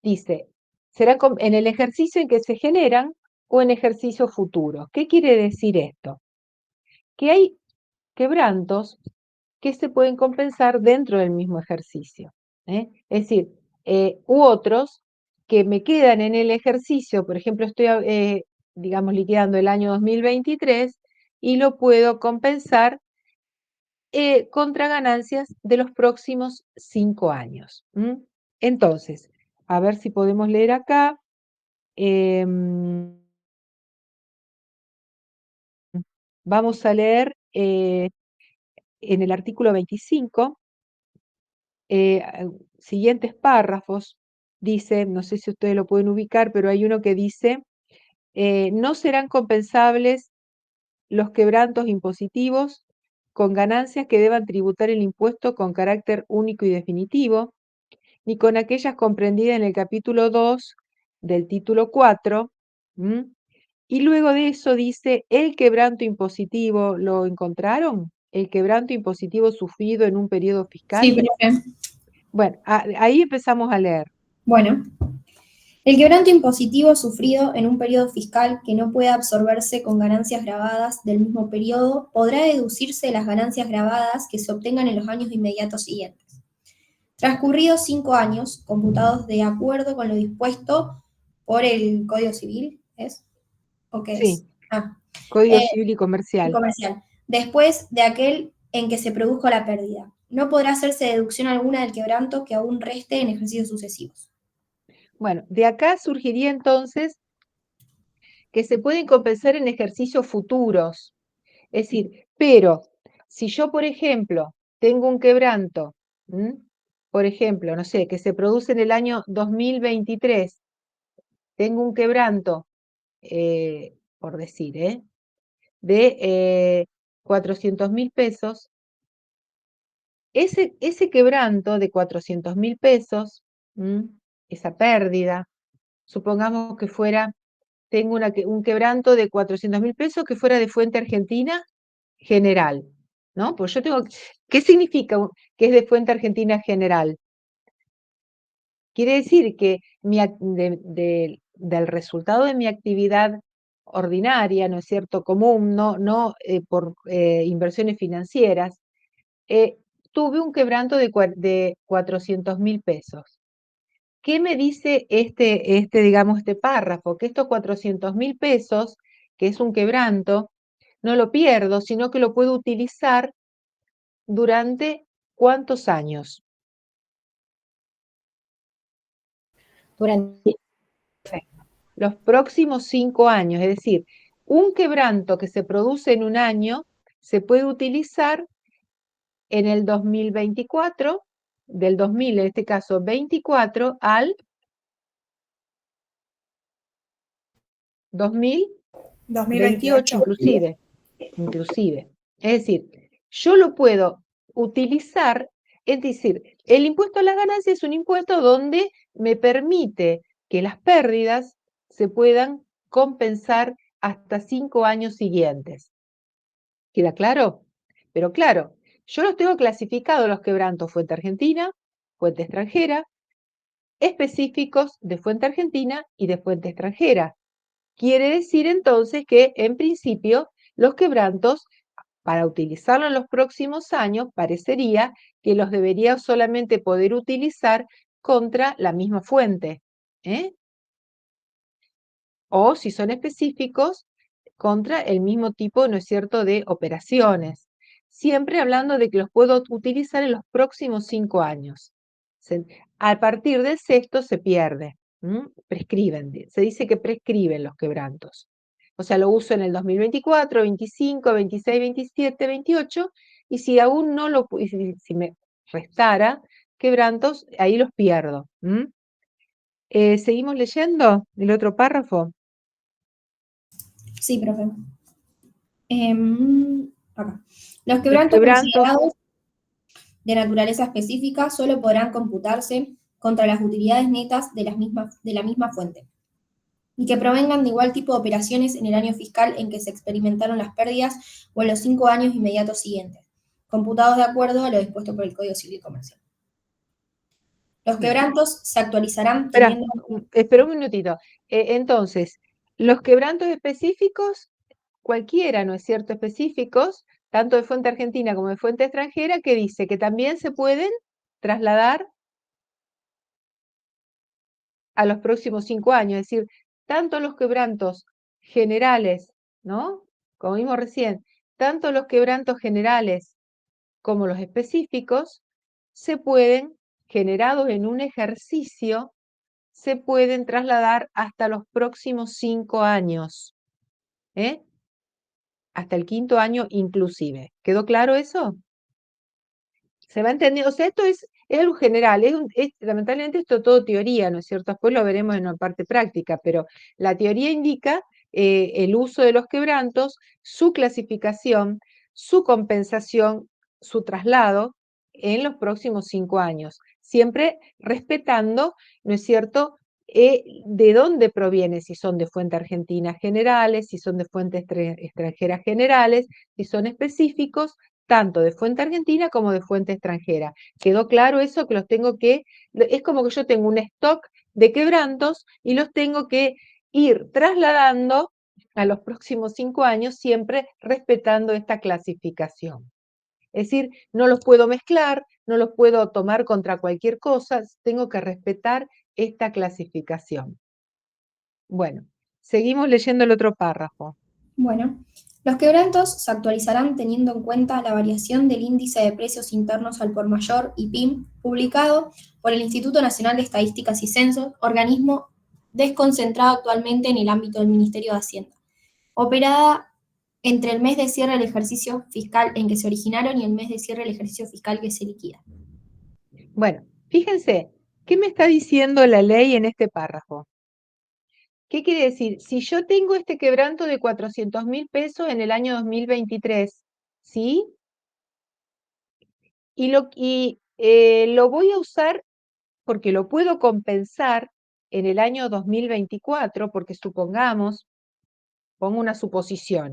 dice, será en el ejercicio en que se generan o en ejercicio futuro. ¿Qué quiere decir esto? Que hay quebrantos que se pueden compensar dentro del mismo ejercicio. Es decir, u otros que me quedan en el ejercicio, por ejemplo, estoy, digamos, liquidando el año 2023 y lo puedo compensar contra ganancias de los próximos 5 años. Entonces, a ver si podemos leer acá. Vamos a leer en el artículo 25, siguientes párrafos. Dice, no sé si ustedes lo pueden ubicar, pero hay uno que dice, no serán compensables los quebrantos impositivos con ganancias que deban tributar el impuesto con carácter único y definitivo, ni con aquellas comprendidas en el capítulo 2 del título 4. Y luego de eso dice, el quebranto impositivo, ¿lo encontraron? El quebranto impositivo sufrido en un periodo fiscal. Sí, profe. Bueno, ahí empezamos a leer. Bueno, el quebranto impositivo sufrido en un periodo fiscal que no pueda absorberse con ganancias grabadas del mismo periodo podrá deducirse de las ganancias grabadas que se obtengan en los años inmediatos siguientes. Transcurridos 5 años, computados de acuerdo con lo dispuesto por el Código Civil, ¿es? ¿O qué es? Sí, Código Civil y Y Comercial. comercial. Después de aquel en que se produjo la pérdida. No podrá hacerse deducción alguna del quebranto que aún reste en ejercicios sucesivos. Bueno, de acá surgiría entonces que se pueden compensar en ejercicios futuros. Es decir, pero si yo, por ejemplo, tengo un quebranto, por ejemplo, no sé, que se produce en el año 2023, tengo un quebranto, por decir, de 400.000 pesos, ese quebranto de 400.000 pesos, esa pérdida, supongamos que fuera, tengo un quebranto de 400.000 pesos que fuera de fuente argentina general, ¿no? Pues yo tengo, ¿qué significa que es de fuente argentina general? Quiere decir que del resultado de mi actividad ordinaria, ¿no es cierto?, común, no por inversiones financieras, tuve un quebranto de 400.000 pesos. ¿Qué me dice digamos, este párrafo? Que estos 400.000 pesos, que es un quebranto, no lo pierdo, sino que lo puedo utilizar durante ¿cuántos años? Durante Los próximos 5 años, es decir, un quebranto que se produce en un año se puede utilizar en el 2024, del 2000, en este caso 24, al 2028 inclusive. Es decir, yo lo puedo utilizar, es decir, el impuesto a las ganancias es un impuesto donde me permite que las pérdidas se puedan compensar hasta 5 años siguientes. ¿Queda claro? Pero claro, yo los tengo clasificados los quebrantos fuente argentina, fuente extranjera, específicos de fuente argentina y de fuente extranjera. Quiere decir entonces que, en principio, los quebrantos, para utilizarlos en los próximos años, parecería que los debería solamente poder utilizar contra la misma fuente. O, si son específicos, contra el mismo tipo, ¿no es cierto?, de operaciones. Siempre hablando de que los puedo utilizar en los próximos 5 años. A partir del sexto se pierde. Prescriben, se dice que prescriben los quebrantos. O sea, lo uso en el 2024, 25, 26, 27, 28 y si aún no lo, si me restara quebrantos, ahí los pierdo. ¿Seguimos leyendo el otro párrafo? Sí, profe. Acá. Los Los quebrantos quebrantos, considerados de naturaleza específica solo podrán computarse contra las utilidades netas de la misma fuente, y que provengan de igual tipo de operaciones en el año fiscal en que se experimentaron las pérdidas o en los 5 años inmediatos siguientes, computados de acuerdo a lo dispuesto por el Código Civil Comercial. Los quebrantos se actualizarán teniendo... Espera un minutito. Entonces, los quebrantos específicos, cualquiera, ¿no es cierto?, específicos, tanto de fuente argentina como de fuente extranjera, que dice que también se pueden trasladar a los próximos 5 años, es decir, tanto los quebrantos generales, ¿no?, como vimos recién, tanto los quebrantos generales como los específicos, se pueden, generados en un ejercicio, se pueden trasladar hasta los próximos 5 años, hasta el 5.º año inclusive. ¿Quedó claro eso? ¿Se va entendiendo? O sea, esto es algo general, lamentablemente esto es todo teoría, ¿no es cierto? Después lo veremos en una parte práctica, pero la teoría indica el uso de los quebrantos, su clasificación, su compensación, su traslado en los próximos 5 años, siempre respetando, ¿no es cierto?, de dónde proviene, si son de fuente argentina generales, si son de fuente extranjera generales, si son específicos, tanto de fuente argentina como de fuente extranjera. ¿Quedó claro eso? Que los tengo que, es como que yo tengo un stock de quebrantos y los tengo que ir trasladando a los próximos 5 años, siempre respetando esta clasificación. Es decir, no los puedo mezclar, no los puedo tomar contra cualquier cosa, tengo que respetar esta clasificación. Bueno, seguimos leyendo el otro párrafo. Bueno, los quebrantos se actualizarán teniendo en cuenta la variación del índice de precios internos al por mayor, IPIM, publicado por el Instituto Nacional de Estadísticas y Censos, organismo desconcentrado actualmente en el ámbito del Ministerio de Hacienda, operada entre el mes de cierre del ejercicio fiscal en que se originaron y el mes de cierre del ejercicio fiscal que se liquida. Bueno, fíjense, ¿qué me está diciendo la ley en este párrafo? ¿Qué quiere decir? Si yo tengo este quebranto de 400.000 pesos en el año 2023, ¿sí? Y lo voy a usar porque lo puedo compensar en el año 2024, porque supongamos, pongo una suposición,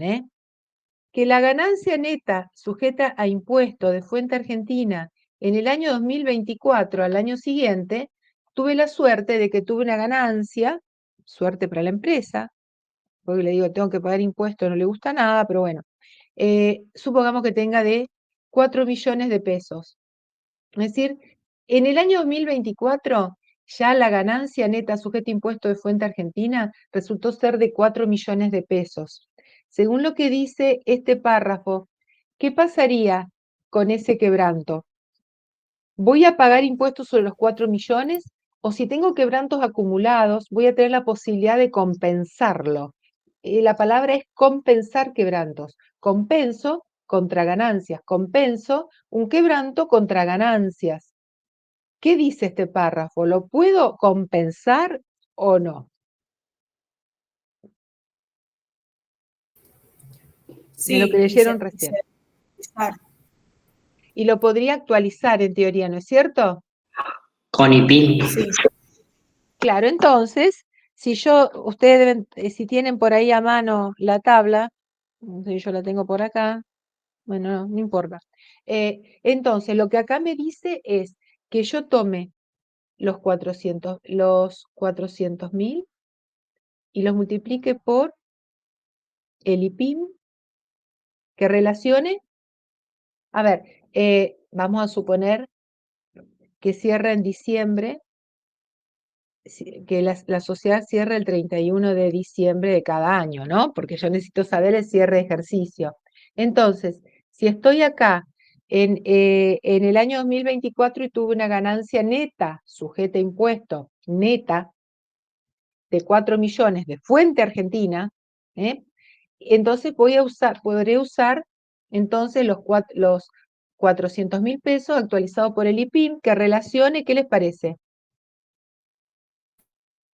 que la ganancia neta sujeta a impuesto de fuente argentina en el año 2024, al año siguiente, tuve la suerte de que tuve una ganancia, suerte para la empresa, porque le digo, tengo que pagar impuestos, no le gusta nada, pero bueno, supongamos que tenga de 4 millones de pesos. Es decir, en el año 2024, ya la ganancia neta sujeta a impuesto de fuente argentina resultó ser de 4 millones de pesos. Según lo que dice este párrafo, ¿qué pasaría con ese quebranto? ¿Voy a pagar impuestos sobre los 4 millones? O si tengo quebrantos acumulados, voy a tener la posibilidad de compensarlo. La palabra es compensar quebrantos. Compenso contra ganancias. Compenso un quebranto contra ganancias. ¿Qué dice este párrafo? ¿Lo puedo compensar o no? Sí, De lo que leyeron recién. Y lo podría actualizar en teoría, ¿no es cierto? Con IPIM. Sí. Claro, entonces, si ustedes deben, si tienen por ahí a mano la tabla, no sé, yo la tengo por acá, bueno, no importa. Entonces, lo que acá me dice es que yo tome los 400.000 y los multiplique por el IPIM, que relacione, a ver, vamos a suponer que cierra en diciembre, que la sociedad cierre el 31 de diciembre de cada año, ¿no? Porque yo necesito saber el cierre de ejercicio. Entonces, si estoy acá en el año 2024 y tuve una ganancia neta, sujeta a impuesto, neta, de 4 millones de fuente argentina, entonces podré usar entonces los 400.000 pesos actualizado por el IPIM, que relacione, ¿qué les parece?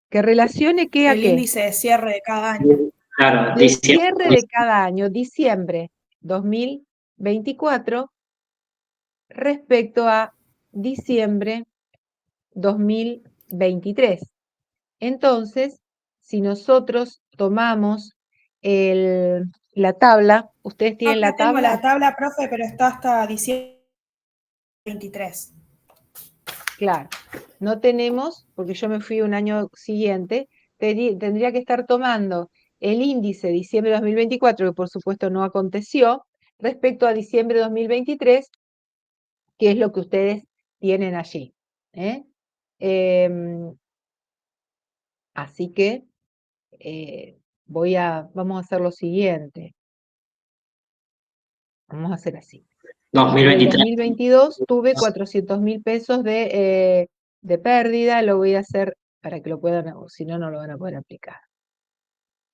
Que relacione qué a El qué. índice de cierre de cada año. Claro, Del cierre de cada año, diciembre 2024, respecto a diciembre 2023. Entonces, si nosotros tomamos la tabla, ¿ustedes tienen la Acá tengo tabla? la tabla, profe, pero está hasta diciembre 23. Claro, no tenemos, porque yo me fui un año siguiente, tendría que estar tomando el índice de diciembre de 2024, que por supuesto no aconteció, respecto a diciembre de 2023, que es lo que ustedes tienen allí. ¿eh? Así que vamos a hacer lo siguiente. Vamos a hacer así. En el 2023. 2022 tuve 400.000 pesos de pérdida, lo voy a hacer para que lo puedan, o si no, no lo van a poder aplicar.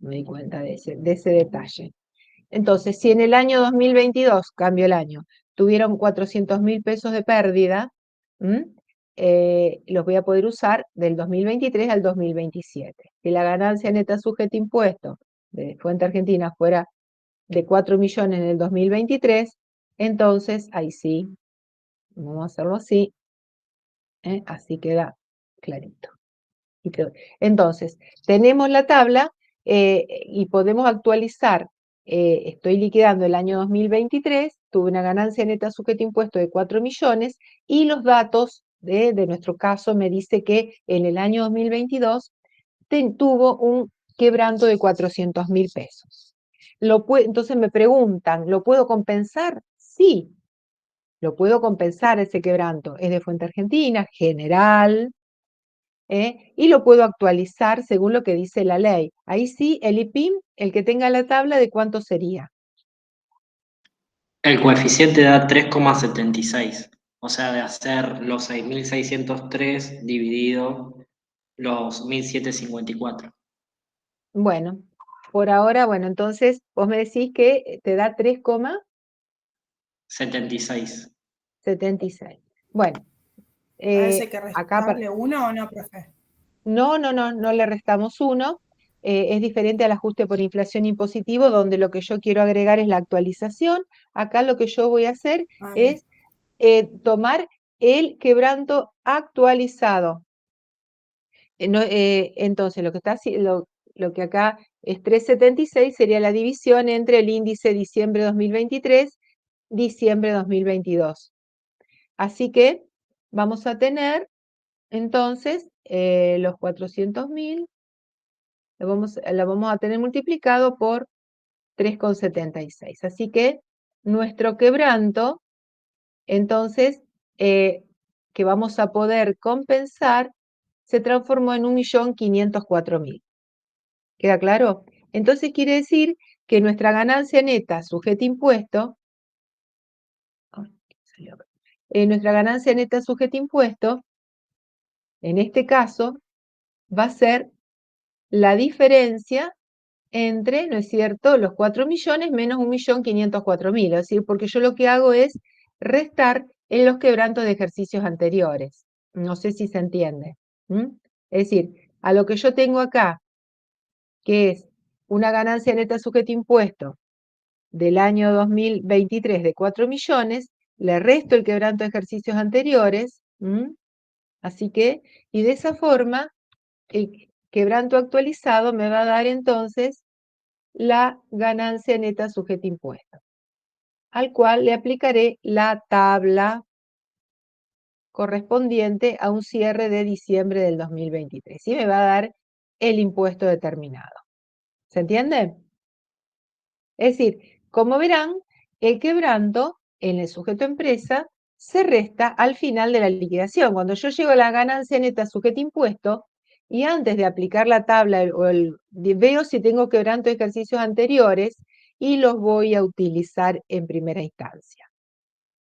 Me di cuenta de ese detalle. Entonces, si en el año 2022, cambio el año, tuvieron 400.000 pesos de pérdida, los voy a poder usar del 2023 al 2027. Si la ganancia neta sujeta a impuesto de Fuente Argentina fuera de 4 millones en el 2023, entonces ahí sí, vamos a hacerlo así, así queda clarito. Entonces, tenemos la tabla y podemos actualizar. Estoy liquidando el año 2023, tuve una ganancia neta sujeta a impuesto de 4 millones y los datos de nuestro caso me dice que en el año 2022 tuvo un quebranto de 400.000 pesos. Entonces me preguntan, ¿lo puedo compensar? Sí, lo puedo compensar ese quebranto. Es de Fuente Argentina, general, y lo puedo actualizar según lo que dice la ley. Ahí sí, el IPIM, el que tenga la tabla, ¿de cuánto sería? El coeficiente da 3,76. O sea, de hacer los 6.603 dividido los 1.754. Bueno, por ahora, bueno, entonces vos me decís que te da 76. 3,76. Bueno, ¿Parece que acá restarle uno o no, profe? no le restamos 1. Es diferente al ajuste por inflación impositivo, donde lo que yo quiero agregar es la actualización. Acá lo que yo voy a hacer es tomar el quebranto actualizado. Entonces, lo que acá es 3,76 sería la división entre el índice diciembre 2023, diciembre 2022. Así que vamos a tener entonces los 400.000, lo vamos a tener multiplicado por 3,76. Así que nuestro quebranto, entonces, que vamos a poder compensar, se transformó en 1.504.000. ¿Queda claro? Entonces quiere decir que nuestra ganancia neta sujeta a impuesto, nuestra ganancia neta sujeta a impuesto, en este caso, va a ser la diferencia entre, ¿no es cierto?, los 4 millones menos 1.504.000. Es decir, porque yo lo que hago es restar en los quebrantos de ejercicios anteriores. No sé si se entiende. Es decir, a lo que yo tengo acá, que es una ganancia neta sujeta a impuesto del año 2023 de 4 millones, le resto el quebranto de ejercicios anteriores, así que, y de esa forma, el quebranto actualizado me va a dar entonces la ganancia neta sujeta a impuesto, al cual le aplicaré la tabla correspondiente a un cierre de diciembre del 2023, y me va a dar el impuesto determinado. ¿Se entiende? Es decir, como verán, el quebranto en el sujeto empresa se resta al final de la liquidación. Cuando yo llego a la ganancia neta sujeta a impuesto, y antes de aplicar la tabla, veo si tengo quebranto de ejercicios anteriores y los voy a utilizar en primera instancia.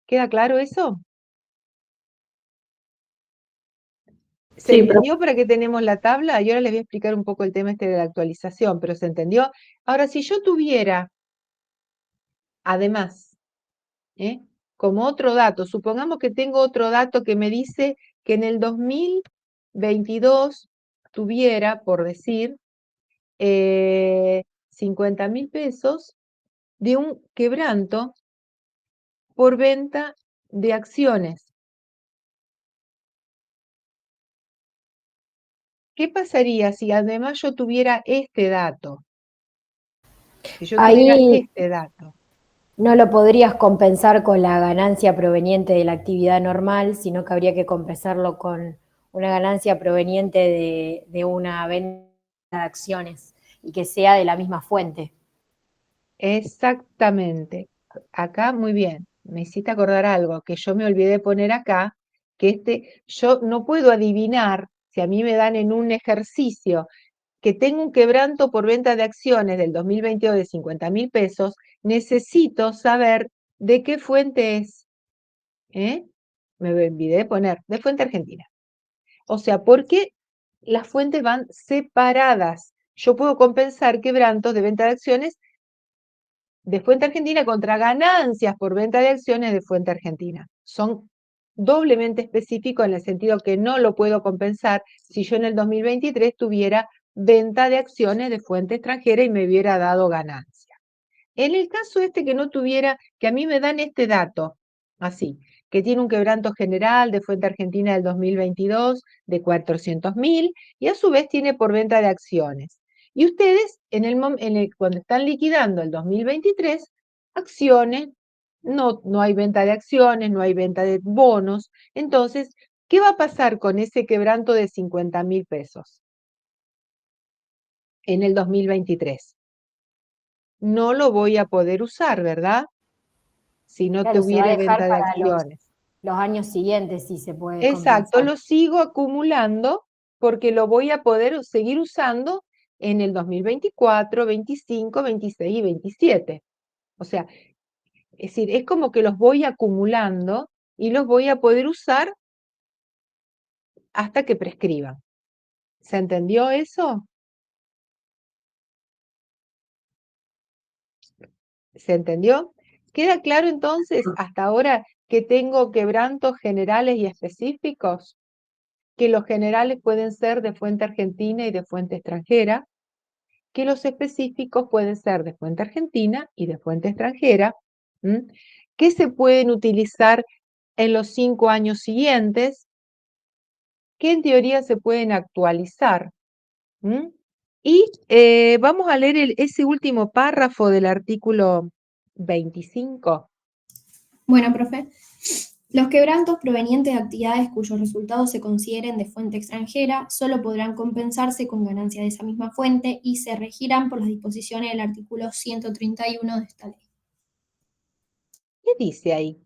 ¿Queda claro eso? ¿Se entendió para qué tenemos la tabla? Y ahora les voy a explicar un poco el tema de la actualización, pero ¿se entendió? Ahora, si yo tuviera, además, como otro dato. Supongamos que tengo otro dato que me dice que en el 2022 tuviera, por decir, 50.000 pesos de un quebranto por venta de acciones. ¿Qué pasaría si además yo tuviera este dato? Si yo tuviera Ahí este dato. no lo podrías compensar con la ganancia proveniente de la actividad normal, sino que habría que compensarlo con una ganancia proveniente de una venta de acciones y que sea de la misma fuente. Exactamente. Acá, muy bien. Me hiciste acordar algo que yo me olvidé de poner acá, que yo no puedo adivinar si a mí me dan en un ejercicio que tengo un quebranto por venta de acciones del 2022 de 50.000 pesos, necesito saber de qué fuente es. Me olvidé de poner, de fuente argentina. O sea, porque las fuentes van separadas. Yo puedo compensar quebrantos de venta de acciones de fuente argentina contra ganancias por venta de acciones de fuente argentina. Son doblemente específicos en el sentido que no lo puedo compensar si yo en el 2023 tuviera venta de acciones de fuente extranjera y me hubiera dado ganancia. En el caso que no tuviera, que a mí me dan este dato, así, que tiene un quebranto general de fuente argentina del 2022 de 400.000 y a su vez tiene por venta de acciones. Y ustedes, cuando están liquidando el 2023, acciones, no hay venta de acciones, no hay venta de bonos. Entonces, ¿qué va a pasar con ese quebranto de 50.000 pesos en el 2023? No lo voy a poder usar, ¿verdad? Si no Claro, se va a tuviera dejar venta de para acciones. los años siguientes si se puede Exacto, compensar. lo sigo acumulando porque lo voy a poder seguir usando en el 2024, 25, 26 y 27. O sea, es decir, es como que los voy acumulando y los voy a poder usar hasta que prescriban. ¿Se entendió eso? ¿Se entendió? ¿Queda claro entonces hasta ahora que tengo quebrantos generales y específicos? Que los generales pueden ser de fuente argentina y de fuente extranjera, que los específicos pueden ser de fuente argentina y de fuente extranjera, que se pueden utilizar en los 5 años siguientes, que en teoría se pueden actualizar. Y vamos a leer ese último párrafo del artículo 25. Bueno, profe. Los quebrantos provenientes de actividades cuyos resultados se consideren de fuente extranjera solo podrán compensarse con ganancias de esa misma fuente y se regirán por las disposiciones del artículo 131 de esta ley. ¿Qué dice ahí?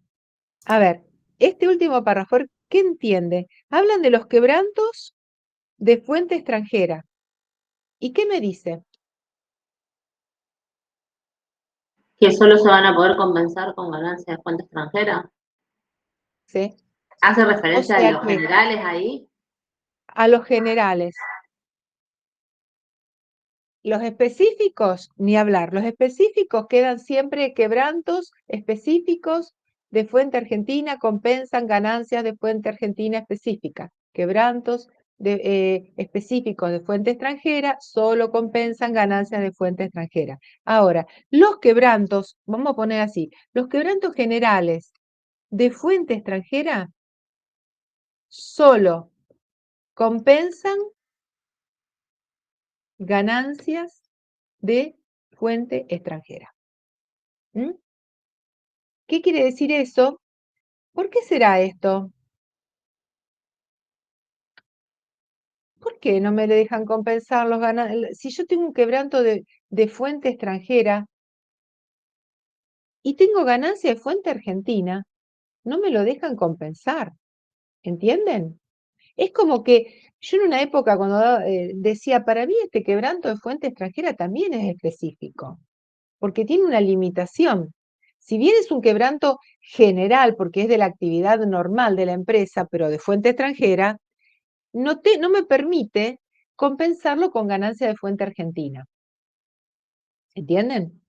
A ver, este último párrafo, ¿qué entiende? Hablan de los quebrantos de fuente extranjera. ¿Y qué me dice? Que solo se van a poder compensar con ganancias de fuente extranjera. ¿Sí? ¿Hace O referencia a sea los que generales ahí? a los generales. Los específicos, ni hablar. Los específicos quedan siempre quebrantos específicos de fuente argentina, compensan ganancias de fuente argentina específica. Quebrantos específicos de fuente extranjera solo compensan ganancias de fuente extranjera. Ahora, los quebrantos, vamos a poner así, los quebrantos generales de fuente extranjera solo compensan ganancias de fuente extranjera. ¿Qué quiere decir eso? ¿Por qué será esto? ¿Por qué no me le dejan compensar los ganancias? Si yo tengo un quebranto de fuente extranjera y tengo ganancia de fuente argentina, no me lo dejan compensar. ¿Entienden? Es como que yo en una época cuando decía, para mí este quebranto de fuente extranjera también es específico, porque tiene una limitación. Si bien es un quebranto general, porque es de la actividad normal de la empresa, pero de fuente extranjera, no me permite compensarlo con ganancia de fuente argentina. ¿Entienden?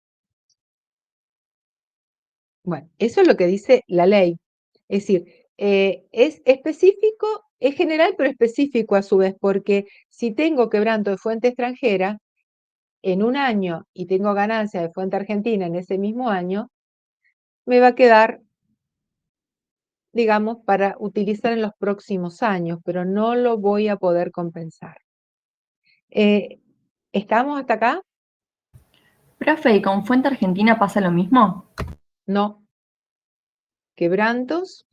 Bueno, eso es lo que dice la ley. Es decir, es específico, es general, pero específico a su vez, porque si tengo quebranto de fuente extranjera en un año y tengo ganancia de fuente argentina en ese mismo año, me va a quedar, digamos, para utilizar en los próximos años, pero no lo voy a poder compensar. ¿Estamos hasta acá? Profe, ¿y con Fuente Argentina pasa lo mismo? No. Quebrantos.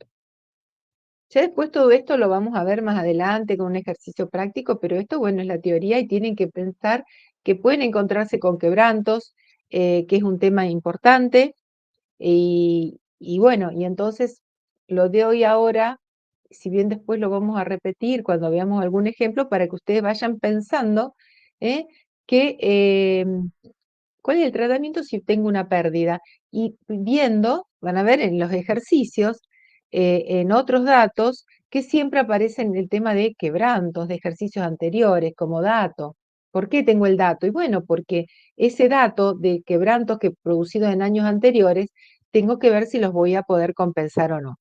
Ya después todo esto lo vamos a ver más adelante con un ejercicio práctico, pero esto, bueno, es la teoría y tienen que pensar que pueden encontrarse con quebrantos, que es un tema importante, y bueno, y entonces lo de hoy ahora, si bien después lo vamos a repetir cuando veamos algún ejemplo, para que ustedes vayan pensando cuál es el tratamiento si tengo una pérdida. Y viendo, van a ver en los ejercicios, en otros datos, que siempre aparecen el tema de quebrantos, de ejercicios anteriores, como dato. ¿Por qué tengo el dato? Y bueno, porque ese dato de quebrantos que producidos en años anteriores, tengo que ver si los voy a poder compensar o no.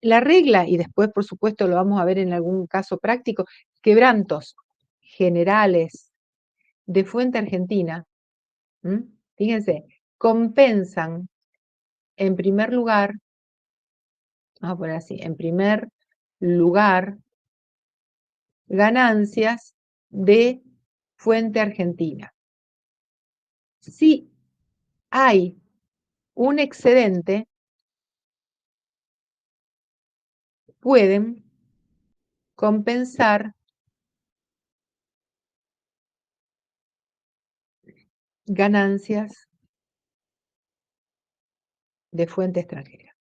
La regla, y después por supuesto lo vamos a ver en algún caso práctico, quebrantos generales de fuente argentina, fíjense, compensan en primer lugar, vamos a poner así, en primer lugar, ganancias de fuente argentina. Si hay un excedente, pueden compensar ganancias de fuente extranjera.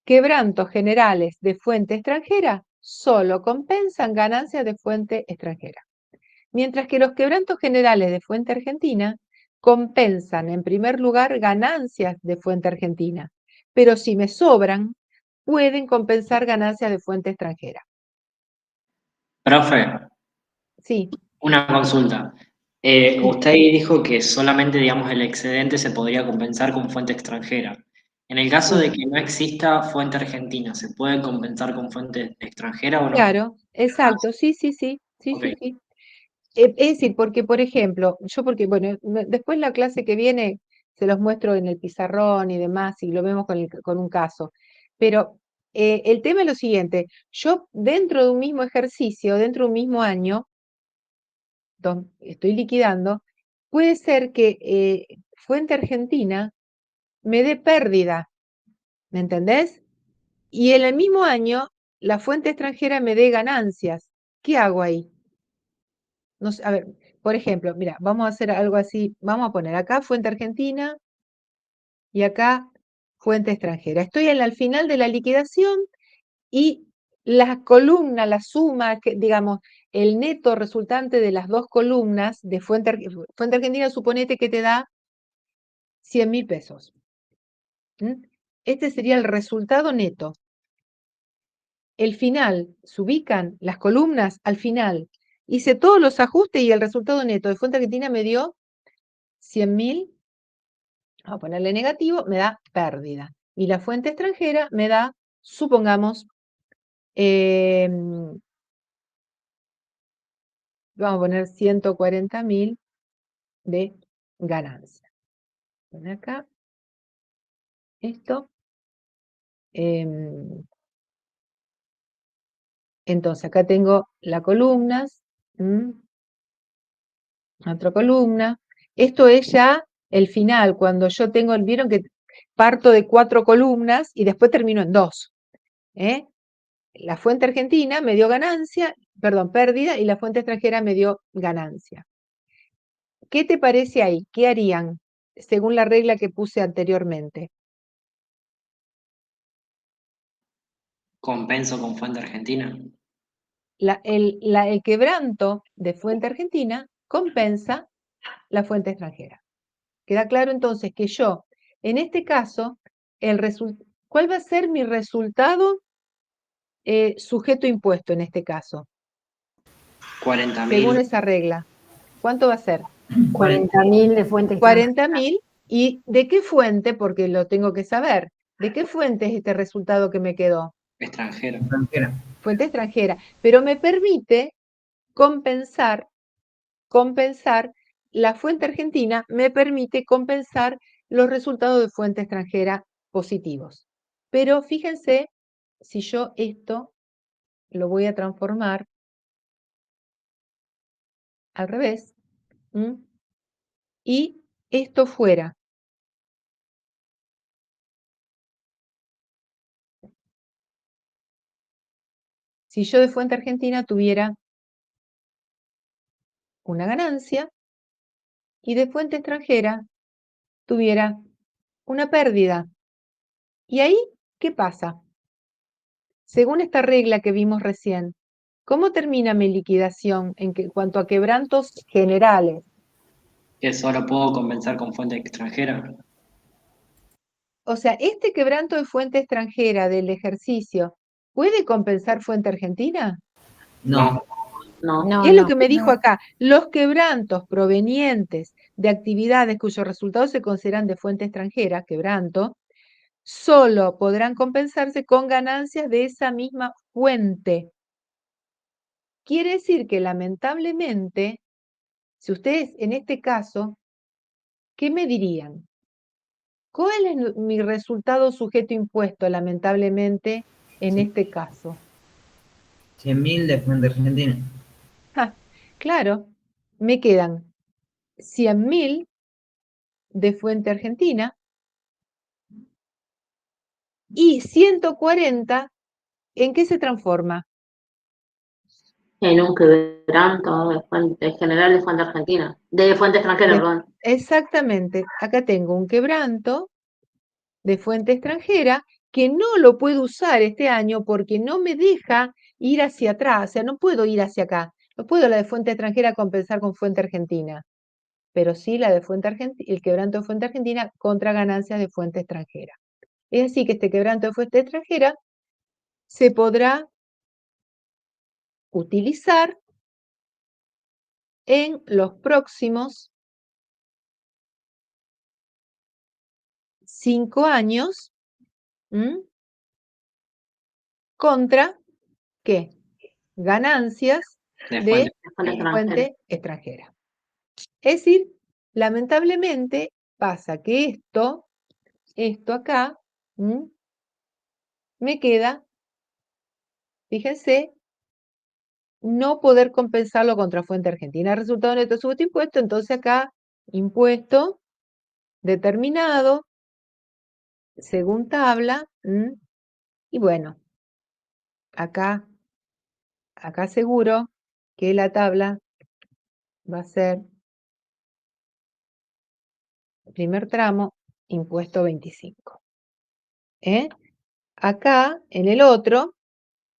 Quebrantos generales de fuente extranjera solo compensan ganancias de fuente extranjera. Mientras que los quebrantos generales de fuente argentina compensan en primer lugar ganancias de fuente argentina, pero si me sobran, pueden compensar ganancias de fuente extranjera. Profe, Sí. una consulta. Usted ahí dijo que solamente, digamos, el excedente se podría compensar con fuente extranjera. En el caso de que no exista fuente argentina, ¿se puede compensar con fuente extranjera o no? Claro, exacto, sí. Ok. Es decir, porque, por ejemplo, bueno, después la clase que viene se los muestro en el pizarrón y demás, y lo vemos con un caso. Pero el tema es lo siguiente, yo dentro de un mismo ejercicio, dentro de un mismo año, estoy liquidando, puede ser que fuente argentina me dé pérdida, ¿me entendés? Y en el mismo año, la fuente extranjera me dé ganancias. ¿Qué hago ahí? No sé, a ver, por ejemplo, mira, vamos a hacer algo así, vamos a poner acá fuente argentina y acá fuente extranjera. Estoy al final de la liquidación y la columna, la suma, digamos, el neto resultante de las dos columnas de fuente argentina, suponete que te da 100.000 pesos. Este sería el resultado neto. El final, se ubican las columnas al final. Hice todos los ajustes y el resultado neto de fuente argentina me dio 100.000, vamos a ponerle negativo, me da pérdida. Y la fuente extranjera me da, supongamos, vamos a poner 140.000 de ganancia. Poner acá esto. Entonces, acá tengo las columnas. Otra columna. Esto es ya el final, cuando yo tengo, vieron que parto de 4 columnas y después termino en 2. La fuente argentina me dio pérdida, y la fuente extranjera me dio ganancia. ¿Qué te parece ahí? ¿Qué harían según la regla que puse anteriormente? ¿Compenso con fuente argentina? El quebranto de fuente argentina compensa la fuente extranjera. ¿Queda claro entonces que yo, en este caso, ¿cuál va a ser mi resultado sujeto a impuesto en este caso? 40.000. Según esa regla. ¿Cuánto va a ser? 40.000 de fuente extranjera. 40.000 ¿Y de qué fuente? Porque lo tengo que saber. ¿De qué fuente es este resultado que me quedó? Extranjero. Fuente extranjera. Pero me permite compensar, la fuente argentina me permite compensar los resultados de fuente extranjera positivos. Pero fíjense, si yo esto lo voy a transformar al revés, y esto fuera si yo de fuente argentina tuviera una ganancia y de fuente extranjera tuviera una pérdida. ¿Y ahí qué pasa? Según esta regla que vimos recién, ¿cómo termina mi liquidación en cuanto a quebrantos generales? Que solo puedo compensar con fuente extranjera. O sea, este quebranto de fuente extranjera del ejercicio, ¿puede compensar fuente argentina? No. No. Y es lo que me dijo acá, los quebrantos provenientes de actividades cuyos resultados se consideran de fuente extranjera, quebranto, solo podrán compensarse con ganancias de esa misma fuente. Quiere decir que lamentablemente, si ustedes en este caso, ¿qué me dirían? ¿Cuál es mi resultado sujeto a impuesto, lamentablemente, en este caso? 100.000 de fuente argentina. Claro, me quedan 100.000 de fuente argentina y 140, ¿en qué se transforma? En un quebranto de fuente general de fuente argentina. De fuente extranjera, perdón. Exactamente, acá tengo un quebranto de fuente extranjera que no lo puedo usar este año porque no me deja ir hacia atrás, o sea, no puedo ir hacia acá. No puedo la de fuente extranjera compensar con fuente argentina, pero sí la de fuente argentina, el quebranto de fuente argentina contra ganancias de fuente extranjera. Es así que este quebranto de fuente extranjera se podrá utilizar en los próximos 5 años contra, ¿qué? Ganancias de fuente extranjera. Es decir, lamentablemente pasa que esto acá, me queda, fíjense, no poder compensarlo contra fuente argentina. Resultado neto sujeto a impuesto, entonces acá, impuesto determinado, según tabla, y bueno, acá seguro que la tabla va a ser primer tramo, impuesto 25. Acá, en el otro,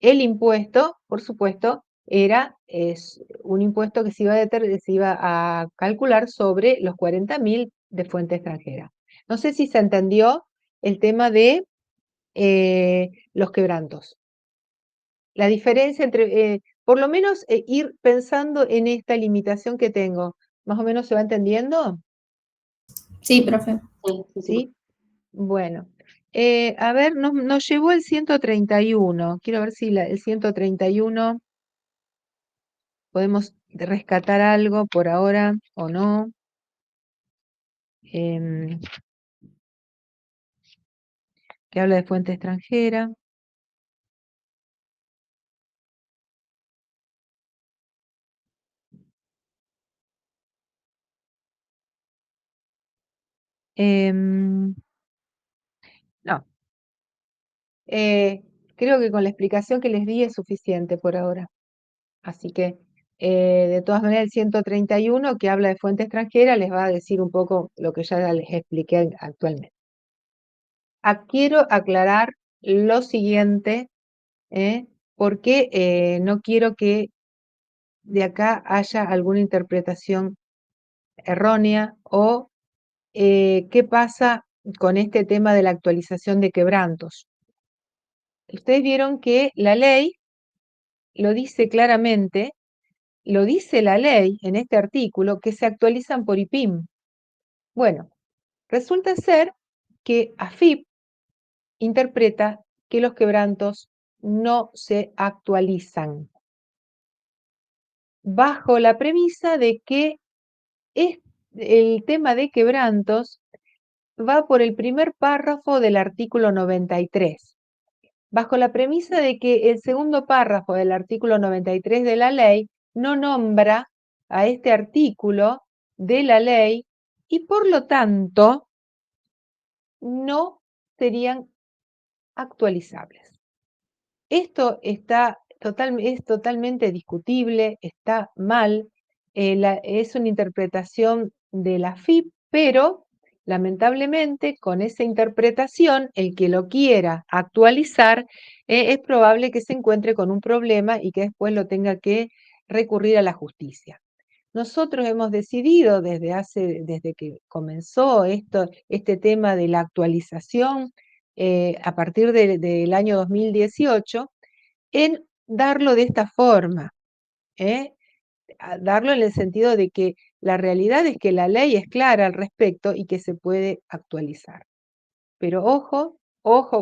el impuesto, por supuesto, es un impuesto que se iba a calcular sobre los 40.000 de fuente extranjera. No sé si se entendió el tema de los quebrantos. La diferencia entre, por lo menos ir pensando en esta limitación que tengo, ¿más o menos se va entendiendo? Sí, profe. ¿Sí? Bueno, a ver, nos llevó el 131. Quiero ver si el 131 podemos rescatar algo por ahora o no. Que habla de fuente extranjera. No. Creo que con la explicación que les di es suficiente por ahora. Así que, de todas maneras, el 131 que habla de fuente extranjera les va a decir un poco lo que ya les expliqué actualmente. Quiero aclarar lo siguiente, porque no quiero que de acá haya alguna interpretación errónea o qué pasa con este tema de la actualización de quebrantos. Ustedes vieron que la ley lo dice claramente, lo dice la ley en este artículo, que se actualizan por IPIM. Bueno, Resulta ser que AFIP interpreta que los quebrantos no se actualizan, bajo la premisa de que el tema de quebrantos va por el primer párrafo del artículo 93, bajo la premisa de que el segundo párrafo del artículo 93 de la ley no nombra a este artículo de la ley y por lo tanto no serían actualizables. Esto es totalmente discutible, está mal, es una interpretación de la FIP, pero lamentablemente con esa interpretación, el que lo quiera actualizar, es probable que se encuentre con un problema y que después lo tenga que recurrir a la justicia. Nosotros hemos decidido desde que comenzó este tema de la actualización, a partir del año 2018, en darlo de esta forma, darlo en el sentido de que la realidad es que la ley es clara al respecto y que se puede actualizar. Pero ojo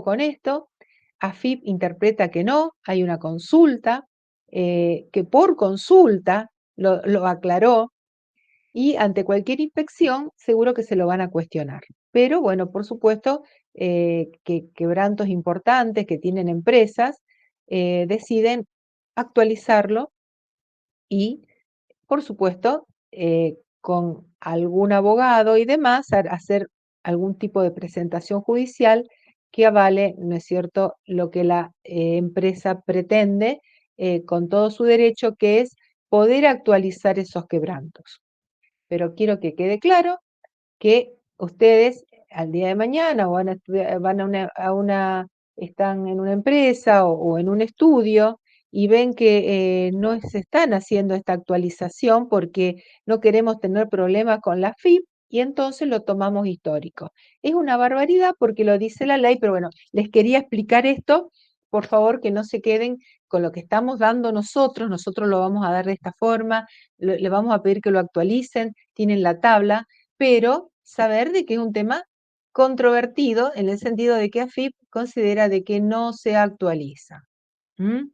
con esto, AFIP interpreta que no, hay una consulta, que por consulta lo aclaró, y ante cualquier inspección seguro que se lo van a cuestionar. Pero bueno, por supuesto, que quebrantos importantes que tienen empresas deciden actualizarlo y, por supuesto, con algún abogado y demás, hacer algún tipo de presentación judicial que avale, ¿no es cierto?, lo que la empresa pretende con todo su derecho, que es poder actualizar esos quebrantos. Pero quiero que quede claro que ustedes al día de mañana van a estudiar, están en una empresa o en un estudio y ven que no se están haciendo esta actualización porque no queremos tener problemas con la FIP y entonces lo tomamos histórico. Es una barbaridad porque lo dice la ley, pero bueno, les quería explicar esto, por favor que no se queden con lo que estamos dando nosotros lo vamos a dar de esta forma, le vamos a pedir que lo actualicen, tienen la tabla, pero saber de que es un tema controvertido en el sentido de que AFIP considera de que no se actualiza. ¿Mm?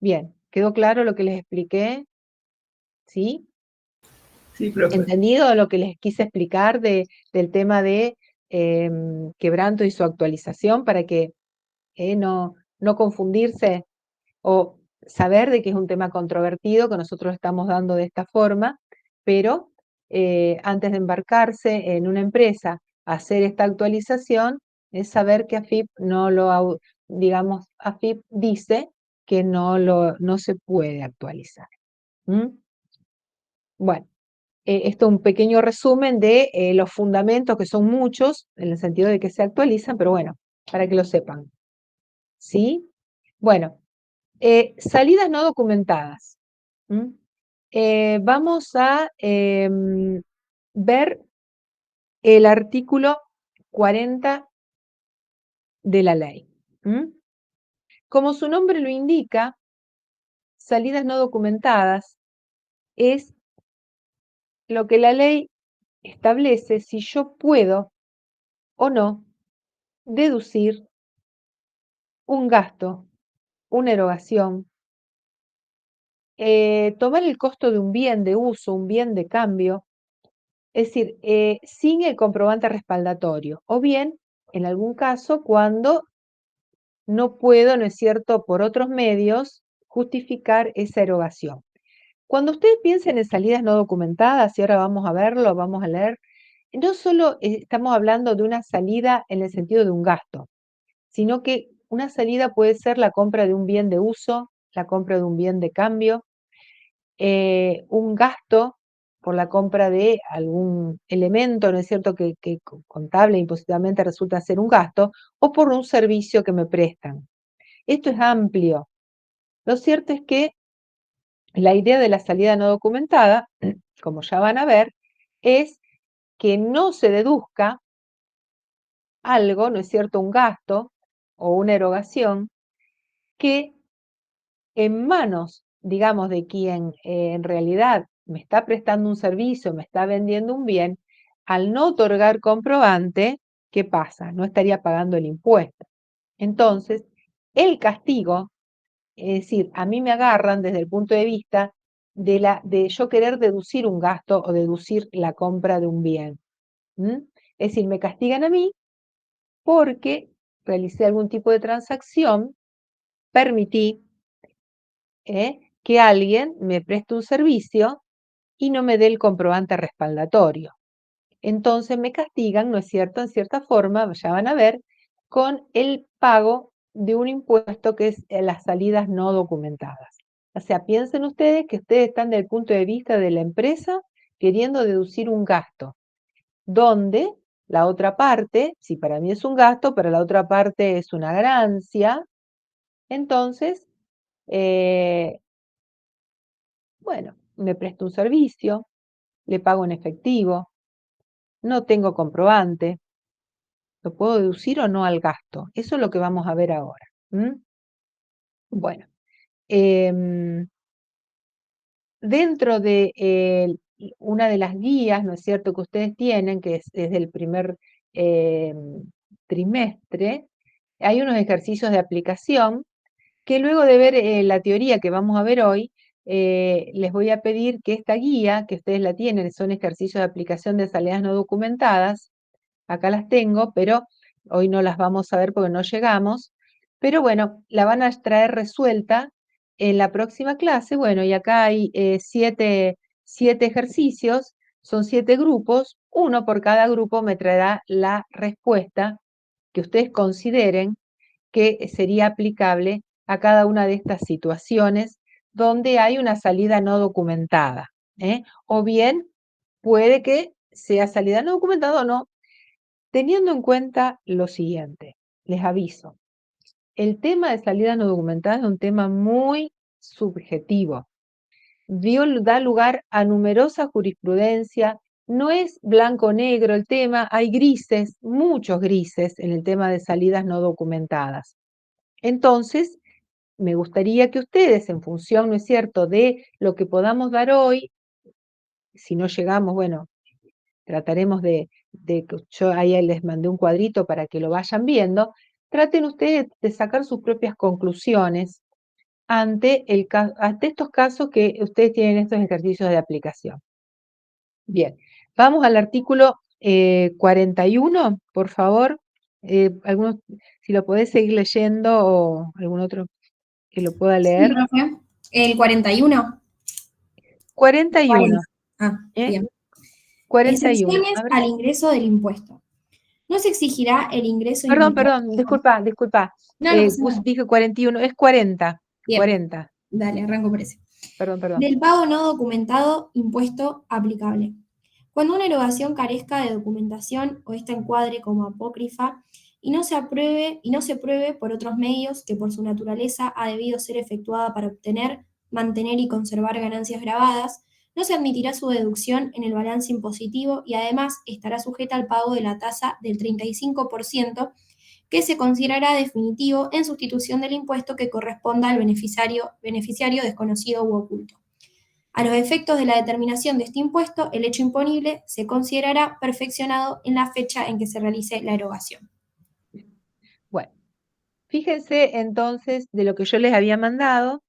Bien, ¿quedó claro lo que les expliqué? ¿Sí? Sí, profe. ¿Entendido lo que les quise explicar del tema de quebranto y su actualización para que no confundirse o saber de que es un tema controvertido que nosotros estamos dando de esta forma, pero antes de embarcarse en una empresa a hacer esta actualización, es saber que AFIP digamos, AFIP dice que no se puede actualizar. ¿Mm? Bueno, esto es un pequeño resumen de los fundamentos, que son muchos, en el sentido de que se actualizan, pero bueno, para que lo sepan. ¿Sí? Bueno, salidas no documentadas. ¿Mm? Vamos a ver el artículo 40 de la ley. ¿Mm? Como su nombre lo indica, salidas no documentadas es lo que la ley establece si yo puedo o no deducir un gasto, una erogación, tomar el costo de un bien de uso, un bien de cambio, es decir, sin el comprobante respaldatorio, o bien, en algún caso, cuando no puedo, ¿no es cierto?, por otros medios, justificar esa erogación. Cuando ustedes piensen en salidas no documentadas, y ahora vamos a verlo, vamos a leer, no solo estamos hablando de una salida en el sentido de un gasto, sino que una salida puede ser la compra de un bien de uso, la compra de un bien de cambio, un gasto por la compra de algún elemento, ¿no es cierto?, que contable e impositivamente resulta ser un gasto, o por un servicio que me prestan. Esto es amplio. Lo cierto es que la idea de la salida no documentada, como ya van a ver, es que no se deduzca algo, ¿no es cierto?, un gasto o una erogación, que en manos, digamos, de quien en realidad me está prestando un servicio, me está vendiendo un bien, al no otorgar comprobante, ¿qué pasa? No estaría pagando el impuesto. Entonces, el castigo, es decir, a mí me agarran desde el punto de vista de yo querer deducir un gasto o deducir la compra de un bien. Es decir, me castigan a mí porque realicé algún tipo de transacción, permití que alguien me preste un servicio y no me dé el comprobante respaldatorio. Entonces me castigan, ¿no es cierto?, en cierta forma, ya van a ver, con el pago de un impuesto que es las salidas no documentadas. O sea, piensen ustedes que ustedes están desde el punto de vista de la empresa queriendo deducir un gasto, donde la otra parte, si para mí es un gasto, para la otra parte es una ganancia, entonces, bueno, me presto un servicio, le pago en efectivo, no tengo comprobante, ¿lo puedo deducir o no al gasto? Eso es lo que vamos a ver ahora. Bueno, dentro de una de las guías, ¿no es cierto?, que ustedes tienen, que es del primer trimestre, hay unos ejercicios de aplicación que luego de ver la teoría que vamos a ver hoy, les voy a pedir que esta guía, que ustedes la tienen, son ejercicios de aplicación de salidas no documentadas, acá las tengo, pero hoy no las vamos a ver porque no llegamos, pero bueno, la van a traer resuelta en la próxima clase. Bueno, y acá hay 7 ejercicios, son 7 grupos, uno por cada grupo me traerá la respuesta que ustedes consideren que sería aplicable a cada una de estas situaciones donde hay una salida no documentada, o bien puede que sea salida no documentada o no, teniendo en cuenta lo siguiente, les aviso, el tema de salida no documentada es un tema muy subjetivo, da lugar a numerosa jurisprudencia, no es blanco-negro el tema, hay grises, muchos grises en el tema de salidas no documentadas. Entonces, me gustaría que ustedes, en función, ¿no es cierto?, de lo que podamos dar hoy, si no llegamos, bueno, trataremos de yo ahí les mandé un cuadrito para que lo vayan viendo, traten ustedes de sacar sus propias conclusiones ante estos casos que ustedes tienen estos ejercicios de aplicación. Bien, vamos al artículo 41, por favor. Algunos, si lo podés seguir leyendo o algún otro que lo pueda leer. Sí, profe. El 41. 41. Bien. 41. Excepciones al ingreso del impuesto. No se exigirá el ingreso Perdón, disculpa. No, no pasa nada. Dije 41, es 40. Bien. 40. Dale, arranco por ese. Perdón. Del pago no documentado, impuesto aplicable. Cuando una erogación carezca de documentación o esta encuadre como apócrifa y no se pruebe por otros medios que por su naturaleza ha debido ser efectuada para obtener, mantener y conservar ganancias grabadas, no se admitirá su deducción en el balance impositivo y además estará sujeta al pago de la tasa del 35% que se considerará definitivo en sustitución del impuesto que corresponda al beneficiario desconocido u oculto. A los efectos de la determinación de este impuesto, el hecho imponible se considerará perfeccionado en la fecha en que se realice la erogación. Bueno, fíjense entonces de lo que yo les había mandado.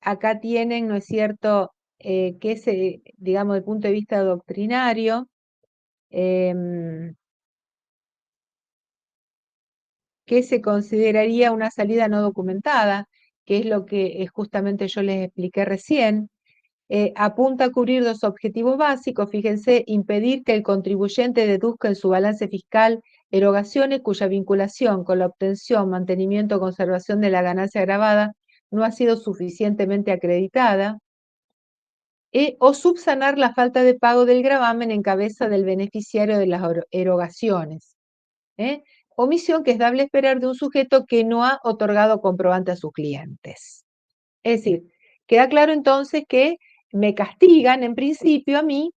Acá tienen, ¿no es cierto?, que se, digamos, desde el punto de vista doctrinario, que se consideraría una salida no documentada, que es lo que justamente yo les expliqué recién. Apunta a cubrir dos objetivos básicos, fíjense, impedir que el contribuyente deduzca en su balance fiscal erogaciones cuya vinculación con la obtención, mantenimiento o conservación de la ganancia gravada no ha sido suficientemente acreditada, o subsanar la falta de pago del gravamen en cabeza del beneficiario de las erogaciones. Omisión que es dable esperar de un sujeto que no ha otorgado comprobante a sus clientes. Es decir, queda claro entonces que me castigan en principio a mí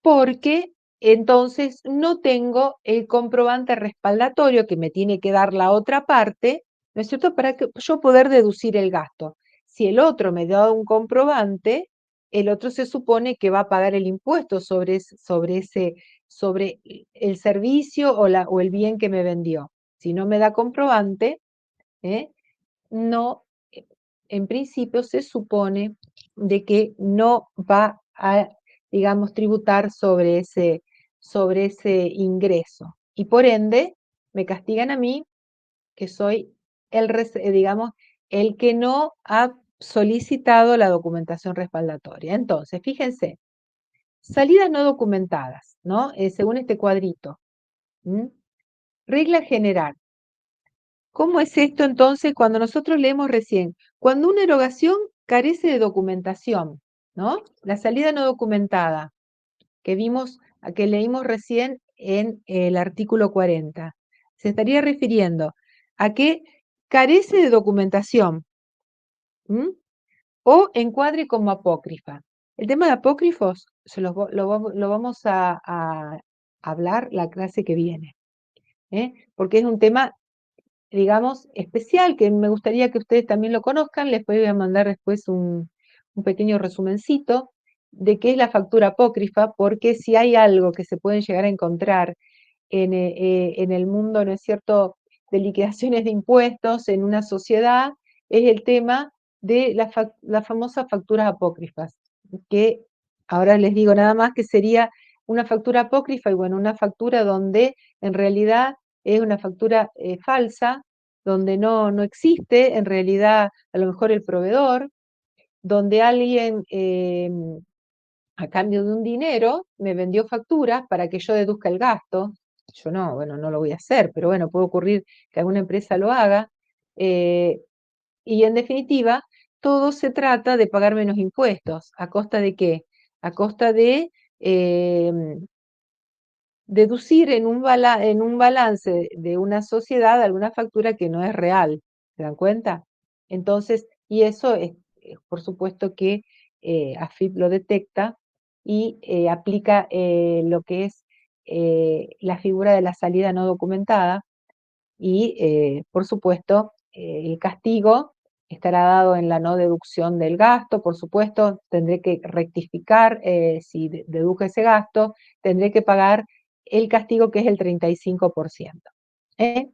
porque entonces no tengo el comprobante respaldatorio que me tiene que dar la otra parte, ¿no es cierto?, para que yo poder deducir el gasto. Si el otro me da un comprobante, el otro se supone que va a pagar el impuesto sobre el servicio o el bien que me vendió. Si no me da comprobante, no, en principio se supone de que no va a, digamos, tributar sobre ese ingreso. Y por ende, me castigan a mí, que soy digamos, el que no ha solicitado la documentación respaldatoria. Entonces, fíjense, salidas no documentadas, ¿no? Según este cuadrito. Regla general. ¿Cómo es esto entonces cuando nosotros leemos recién? Cuando una erogación carece de documentación, ¿no? La salida no documentada, que leímos recién en el artículo 40, se estaría refiriendo a que carece de documentación, o encuadre como apócrifa. El tema de apócrifos lo vamos a hablar la clase que viene, porque es un tema, digamos, especial, que me gustaría que ustedes también lo conozcan. Les voy a mandar después un pequeño resumencito de qué es la factura apócrifa, porque si hay algo que se pueden llegar a encontrar en el mundo, ¿no es cierto?, de liquidaciones de impuestos en una sociedad, es el tema de las famosas facturas apócrifas, que ahora les digo nada más que sería una factura apócrifa, y bueno, una factura donde en realidad es una factura falsa, donde no existe en realidad a lo mejor el proveedor, donde alguien a cambio de un dinero me vendió facturas para que yo deduzca el gasto. Yo no, bueno, no lo voy a hacer, pero bueno, puede ocurrir que alguna empresa lo haga. Y en definitiva, todo se trata de pagar menos impuestos. ¿A costa de qué? A costa de deducir en un balance de una sociedad alguna factura que no es real. ¿Se dan cuenta? Entonces, y eso es por supuesto que AFIP lo detecta y aplica lo que es la figura de la salida no documentada, y por supuesto el castigo estará dado en la no deducción del gasto. Por supuesto, tendré que rectificar si deduje ese gasto, tendré que pagar el castigo, que es el 35%.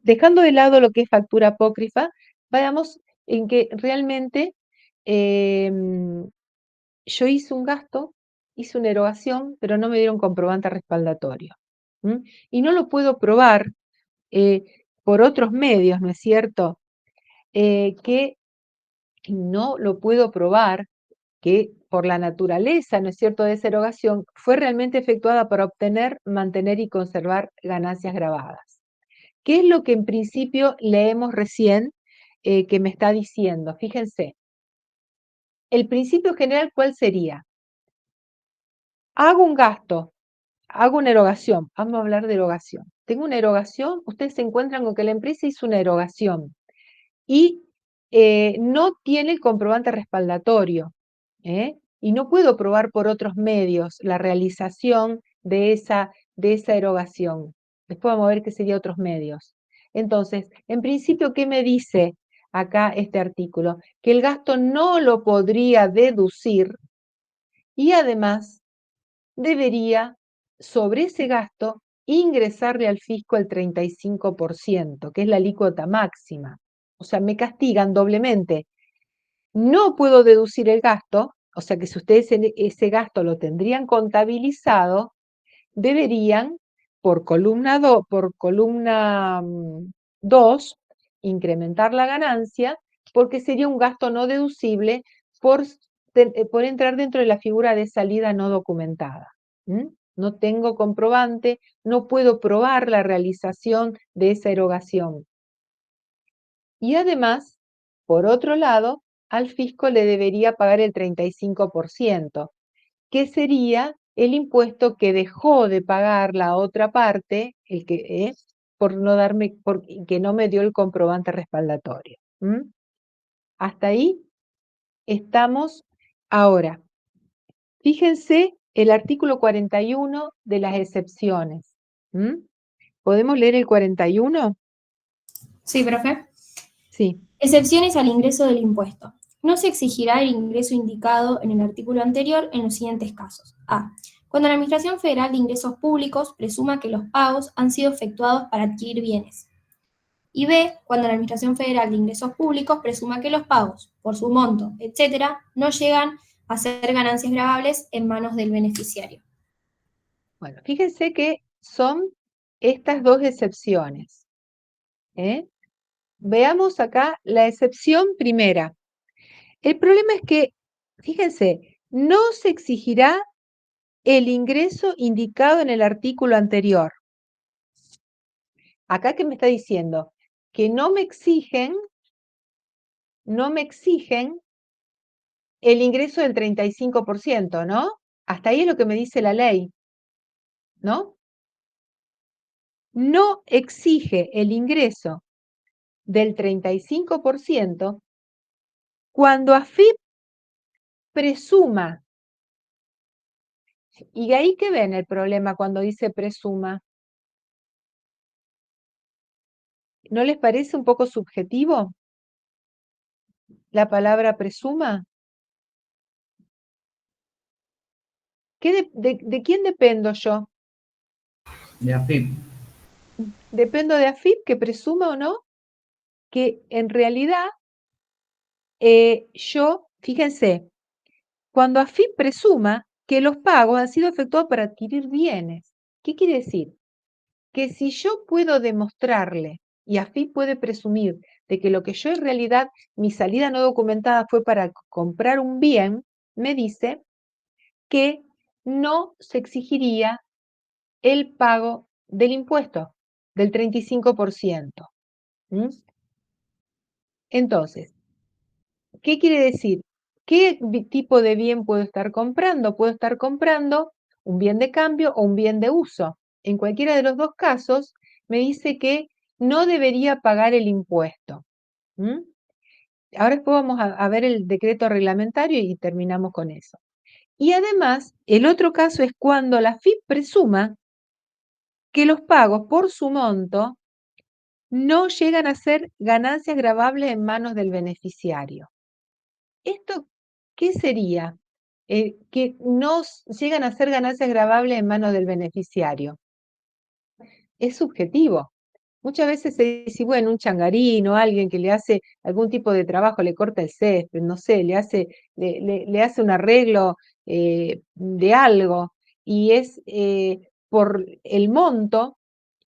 Dejando de lado lo que es factura apócrifa, veamos en que realmente yo hice un gasto, hice una erogación, pero no me dieron comprobante respaldatorio. Y no lo puedo probar por otros medios, ¿no es cierto? Que no lo puedo probar, que por la naturaleza, ¿no es cierto?, de esa erogación, fue realmente efectuada para obtener, mantener y conservar ganancias grabadas. ¿Qué es lo que en principio leemos recién que me está diciendo? Fíjense, el principio general, ¿cuál sería? Hago un gasto, hago una erogación, vamos a hablar de erogación. Tengo una erogación, ustedes se encuentran con que la empresa hizo una erogación y no tiene el comprobante respaldatorio, y no puedo probar por otros medios la realización de esa erogación. Después vamos a ver qué serían otros medios. Entonces, en principio, ¿qué me dice acá este artículo? Que el gasto no lo podría deducir y además debería, sobre ese gasto, ingresarle al fisco el 35%, que es la alícuota máxima. O sea, me castigan doblemente. No puedo deducir el gasto, o sea que si ustedes ese gasto lo tendrían contabilizado, deberían, por columna 2, incrementar la ganancia, porque sería un gasto no deducible por entrar dentro de la figura de salida no documentada. No tengo comprobante, no puedo probar la realización de esa erogación. Y además, por otro lado, al fisco le debería pagar el 35%, que sería el impuesto que dejó de pagar la otra parte, el que que no me dio el comprobante respaldatorio. Hasta ahí estamos ahora. Fíjense el artículo 41 de las excepciones. ¿Podemos leer el 41? Sí, profe. Sí. Excepciones al ingreso del impuesto. No se exigirá el ingreso indicado en el artículo anterior en los siguientes casos. A. Cuando la Administración Federal de Ingresos Públicos presuma que los pagos han sido efectuados para adquirir bienes. Y B. Cuando la Administración Federal de Ingresos Públicos presuma que los pagos, por su monto, etc., no llegan a ser ganancias gravables en manos del beneficiario. Bueno, fíjense que son estas dos excepciones. Veamos acá la excepción primera. El problema es que, fíjense, no se exigirá el ingreso indicado en el artículo anterior. Acá, ¿qué me está diciendo? Que no me exigen el ingreso del 35%, ¿no? Hasta ahí es lo que me dice la ley, ¿no? No exige el ingreso del 35% cuando AFIP presuma. ¿Y ahí qué ven el problema cuando dice presuma? ¿No les parece un poco subjetivo la palabra presuma? ¿De quién dependo yo? De AFIP. Dependo de AFIP, que presuma o no, que en realidad fíjense, cuando AFIP presuma que los pagos han sido efectuados para adquirir bienes. ¿Qué quiere decir? Que si yo puedo demostrarle, y AFIP puede presumir, de que lo que yo en realidad, mi salida no documentada fue para comprar un bien, me dice que no se exigiría el pago del impuesto, del 35%. Entonces, ¿qué quiere decir? ¿Qué tipo de bien puedo estar comprando? Puedo estar comprando un bien de cambio o un bien de uso. En cualquiera de los dos casos, me dice que no debería pagar el impuesto. Ahora después vamos a ver el decreto reglamentario y terminamos con eso. Y además, el otro caso es cuando la AFIP presuma que los pagos por su monto no llegan a ser ganancias gravables en manos del beneficiario. ¿Esto qué sería? Que no llegan a ser ganancias gravables en manos del beneficiario. Es subjetivo. Muchas veces se dice, bueno, un changarín o alguien que le hace algún tipo de trabajo, le corta el césped, no sé, le hace un arreglo de algo, y es por el monto,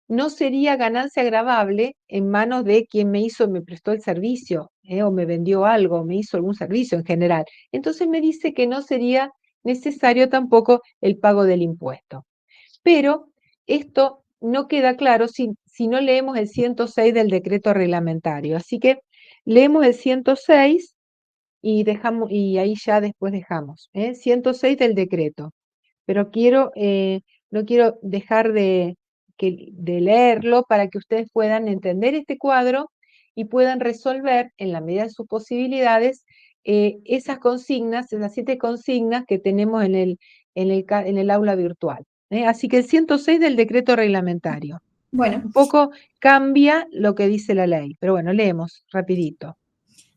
no sería ganancia gravable en manos de quien me prestó el servicio, o me vendió algo, me hizo algún servicio en general. Entonces me dice que no sería necesario tampoco el pago del impuesto. Pero esto no queda claro si no leemos el 106 del decreto reglamentario. Así que leemos el 106 y ahí ya después dejamos. 106 del decreto. Pero no quiero dejar de leerlo para que ustedes puedan entender este cuadro y puedan resolver, en la medida de sus posibilidades, esas consignas, esas 7 consignas que tenemos en el aula virtual. Así que el 106 del decreto reglamentario. Bueno. Un poco cambia lo que dice la ley, pero bueno, leemos rapidito.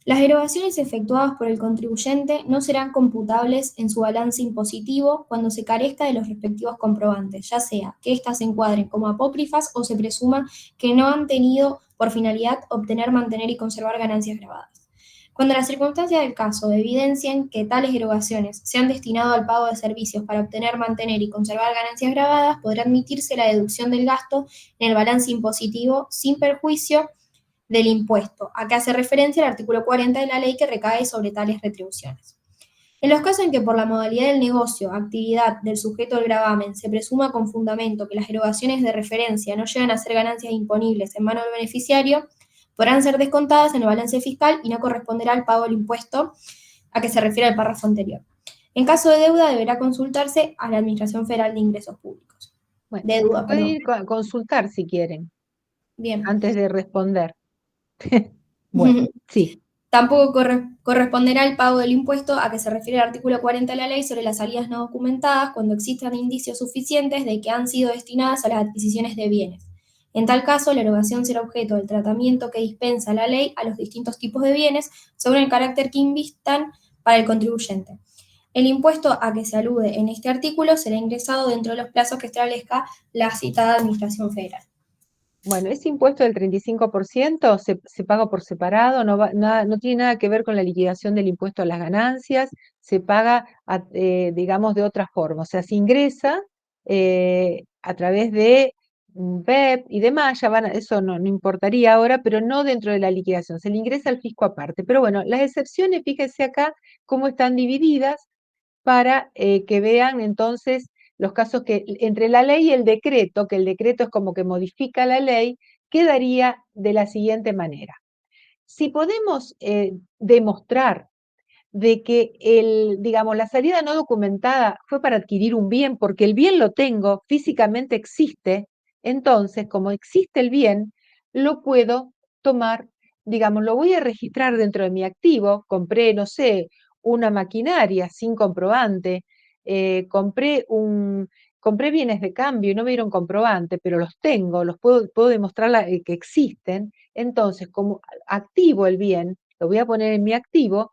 Las erogaciones efectuadas por el contribuyente no serán computables en su balance impositivo cuando se carezca de los respectivos comprobantes, ya sea que éstas se encuadren como apócrifas o se presuma que no han tenido por finalidad obtener, mantener y conservar ganancias gravadas. Cuando las circunstancias del caso evidencien que tales erogaciones se han destinado al pago de servicios para obtener, mantener y conservar ganancias gravadas, podrá admitirse la deducción del gasto en el balance impositivo sin perjuicio del impuesto, a que hace referencia el artículo 40 de la ley que recae sobre tales retribuciones. En los casos en que por la modalidad del negocio, actividad del sujeto del gravamen, se presuma con fundamento que las erogaciones de referencia no llegan a ser ganancias imponibles en manos del beneficiario, podrán ser descontadas en el balance fiscal y no corresponderá al pago del impuesto a que se refiere el párrafo anterior. En caso de deuda, deberá consultarse a la Administración Federal de Ingresos Públicos. Bueno, de deuda, pueden perdón. ir a consultar si quieren. Bien. Antes de responder. Bueno, sí. Tampoco corresponderá el pago del impuesto a que se refiere el artículo 40 de la ley sobre las salidas no documentadas cuando existan indicios suficientes de que han sido destinadas a las adquisiciones de bienes. En tal caso, la erogación será objeto del tratamiento que dispensa la ley a los distintos tipos de bienes según el carácter que invistan para el contribuyente. El impuesto a que se alude en este artículo será ingresado dentro de los plazos que establezca la citada Administración Federal. Bueno, ese impuesto del 35% se paga por separado, no tiene nada que ver con la liquidación del impuesto a las ganancias, se paga, digamos, de otra forma. O sea, se ingresa a través de BEP y demás, eso no importaría ahora, pero no dentro de la liquidación, se le ingresa al fisco aparte. Pero bueno, las excepciones, fíjense acá cómo están divididas para que vean entonces los casos que entre la ley y el decreto, que el decreto es como que modifica la ley, quedaría de la siguiente manera. Si podemos demostrar de que digamos, la salida no documentada fue para adquirir un bien, porque el bien lo tengo, físicamente existe, entonces, como existe el bien, lo puedo tomar, digamos, lo voy a registrar dentro de mi activo, compré, no sé, una maquinaria sin comprobante, compré bienes de cambio y no me dieron comprobante, pero los tengo, los puedo demostrar que existen, entonces, como activo el bien, lo voy a poner en mi activo,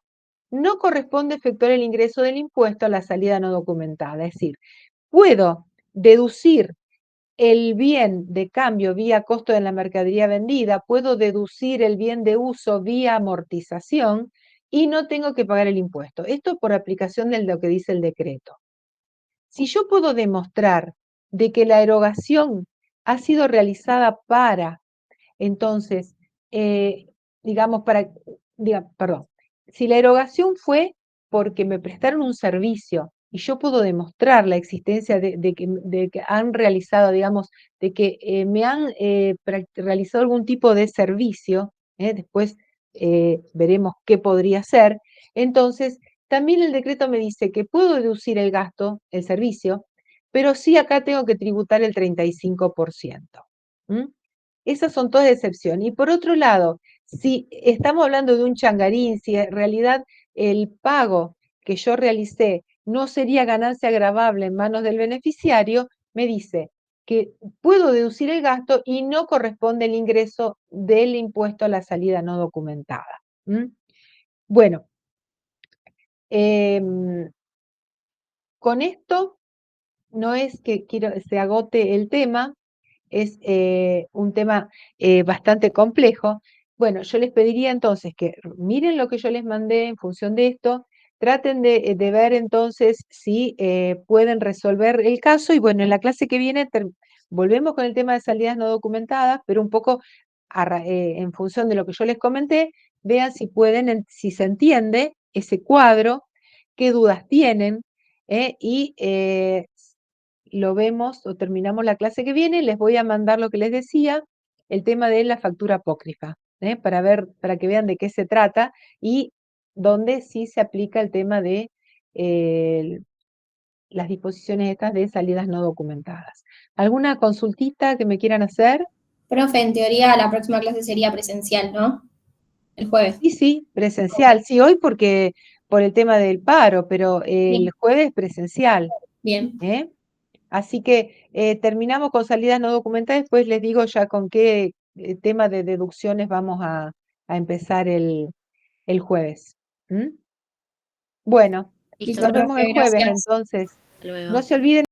no corresponde efectuar el ingreso del impuesto a la salida no documentada. Es decir, puedo deducir el bien de cambio vía costo de la mercadería vendida, puedo deducir el bien de uso vía amortización y no tengo que pagar el impuesto. Esto por aplicación de lo que dice el decreto. Si yo puedo demostrar de que la erogación ha sido realizada para, entonces, digamos, si la erogación fue porque me prestaron un servicio y yo puedo demostrar la existencia de que han realizado, digamos, de que me han realizado algún tipo de servicio, después veremos qué podría ser, entonces también el decreto me dice que puedo deducir el gasto, el servicio, pero sí acá tengo que tributar el 35%. Esas son todas excepciones. Y por otro lado, si estamos hablando de un changarín, si en realidad el pago que yo realicé no sería ganancia gravable en manos del beneficiario, me dice que puedo deducir el gasto y no corresponde el ingreso del impuesto a la salida no documentada. Bueno, con esto no es que se agote el tema, es un tema bastante complejo. Bueno, yo les pediría entonces que miren lo que yo les mandé en función de esto, traten de ver entonces si pueden resolver el caso y bueno, en la clase que viene volvemos con el tema de salidas no documentadas, pero un poco en función de lo que yo les comenté, vean si pueden, si se entiende ese cuadro, qué dudas tienen y lo vemos o terminamos la clase que viene, les voy a mandar lo que les decía, el tema de la factura apócrifa, para que vean de qué se trata y dónde sí se aplica el tema de las disposiciones estas de salidas no documentadas. ¿Alguna consultita que me quieran hacer? Profe, en teoría la próxima clase sería presencial, ¿no? El jueves. Sí, presencial. Sí, hoy porque por el tema del paro, pero el jueves presencial. Bien. Así que terminamos con salidas no documentadas, después les digo ya con qué tema de deducciones vamos a empezar el jueves. Bueno, Listo, nos vemos el profe, jueves gracias. entonces. Hasta luego. No se olviden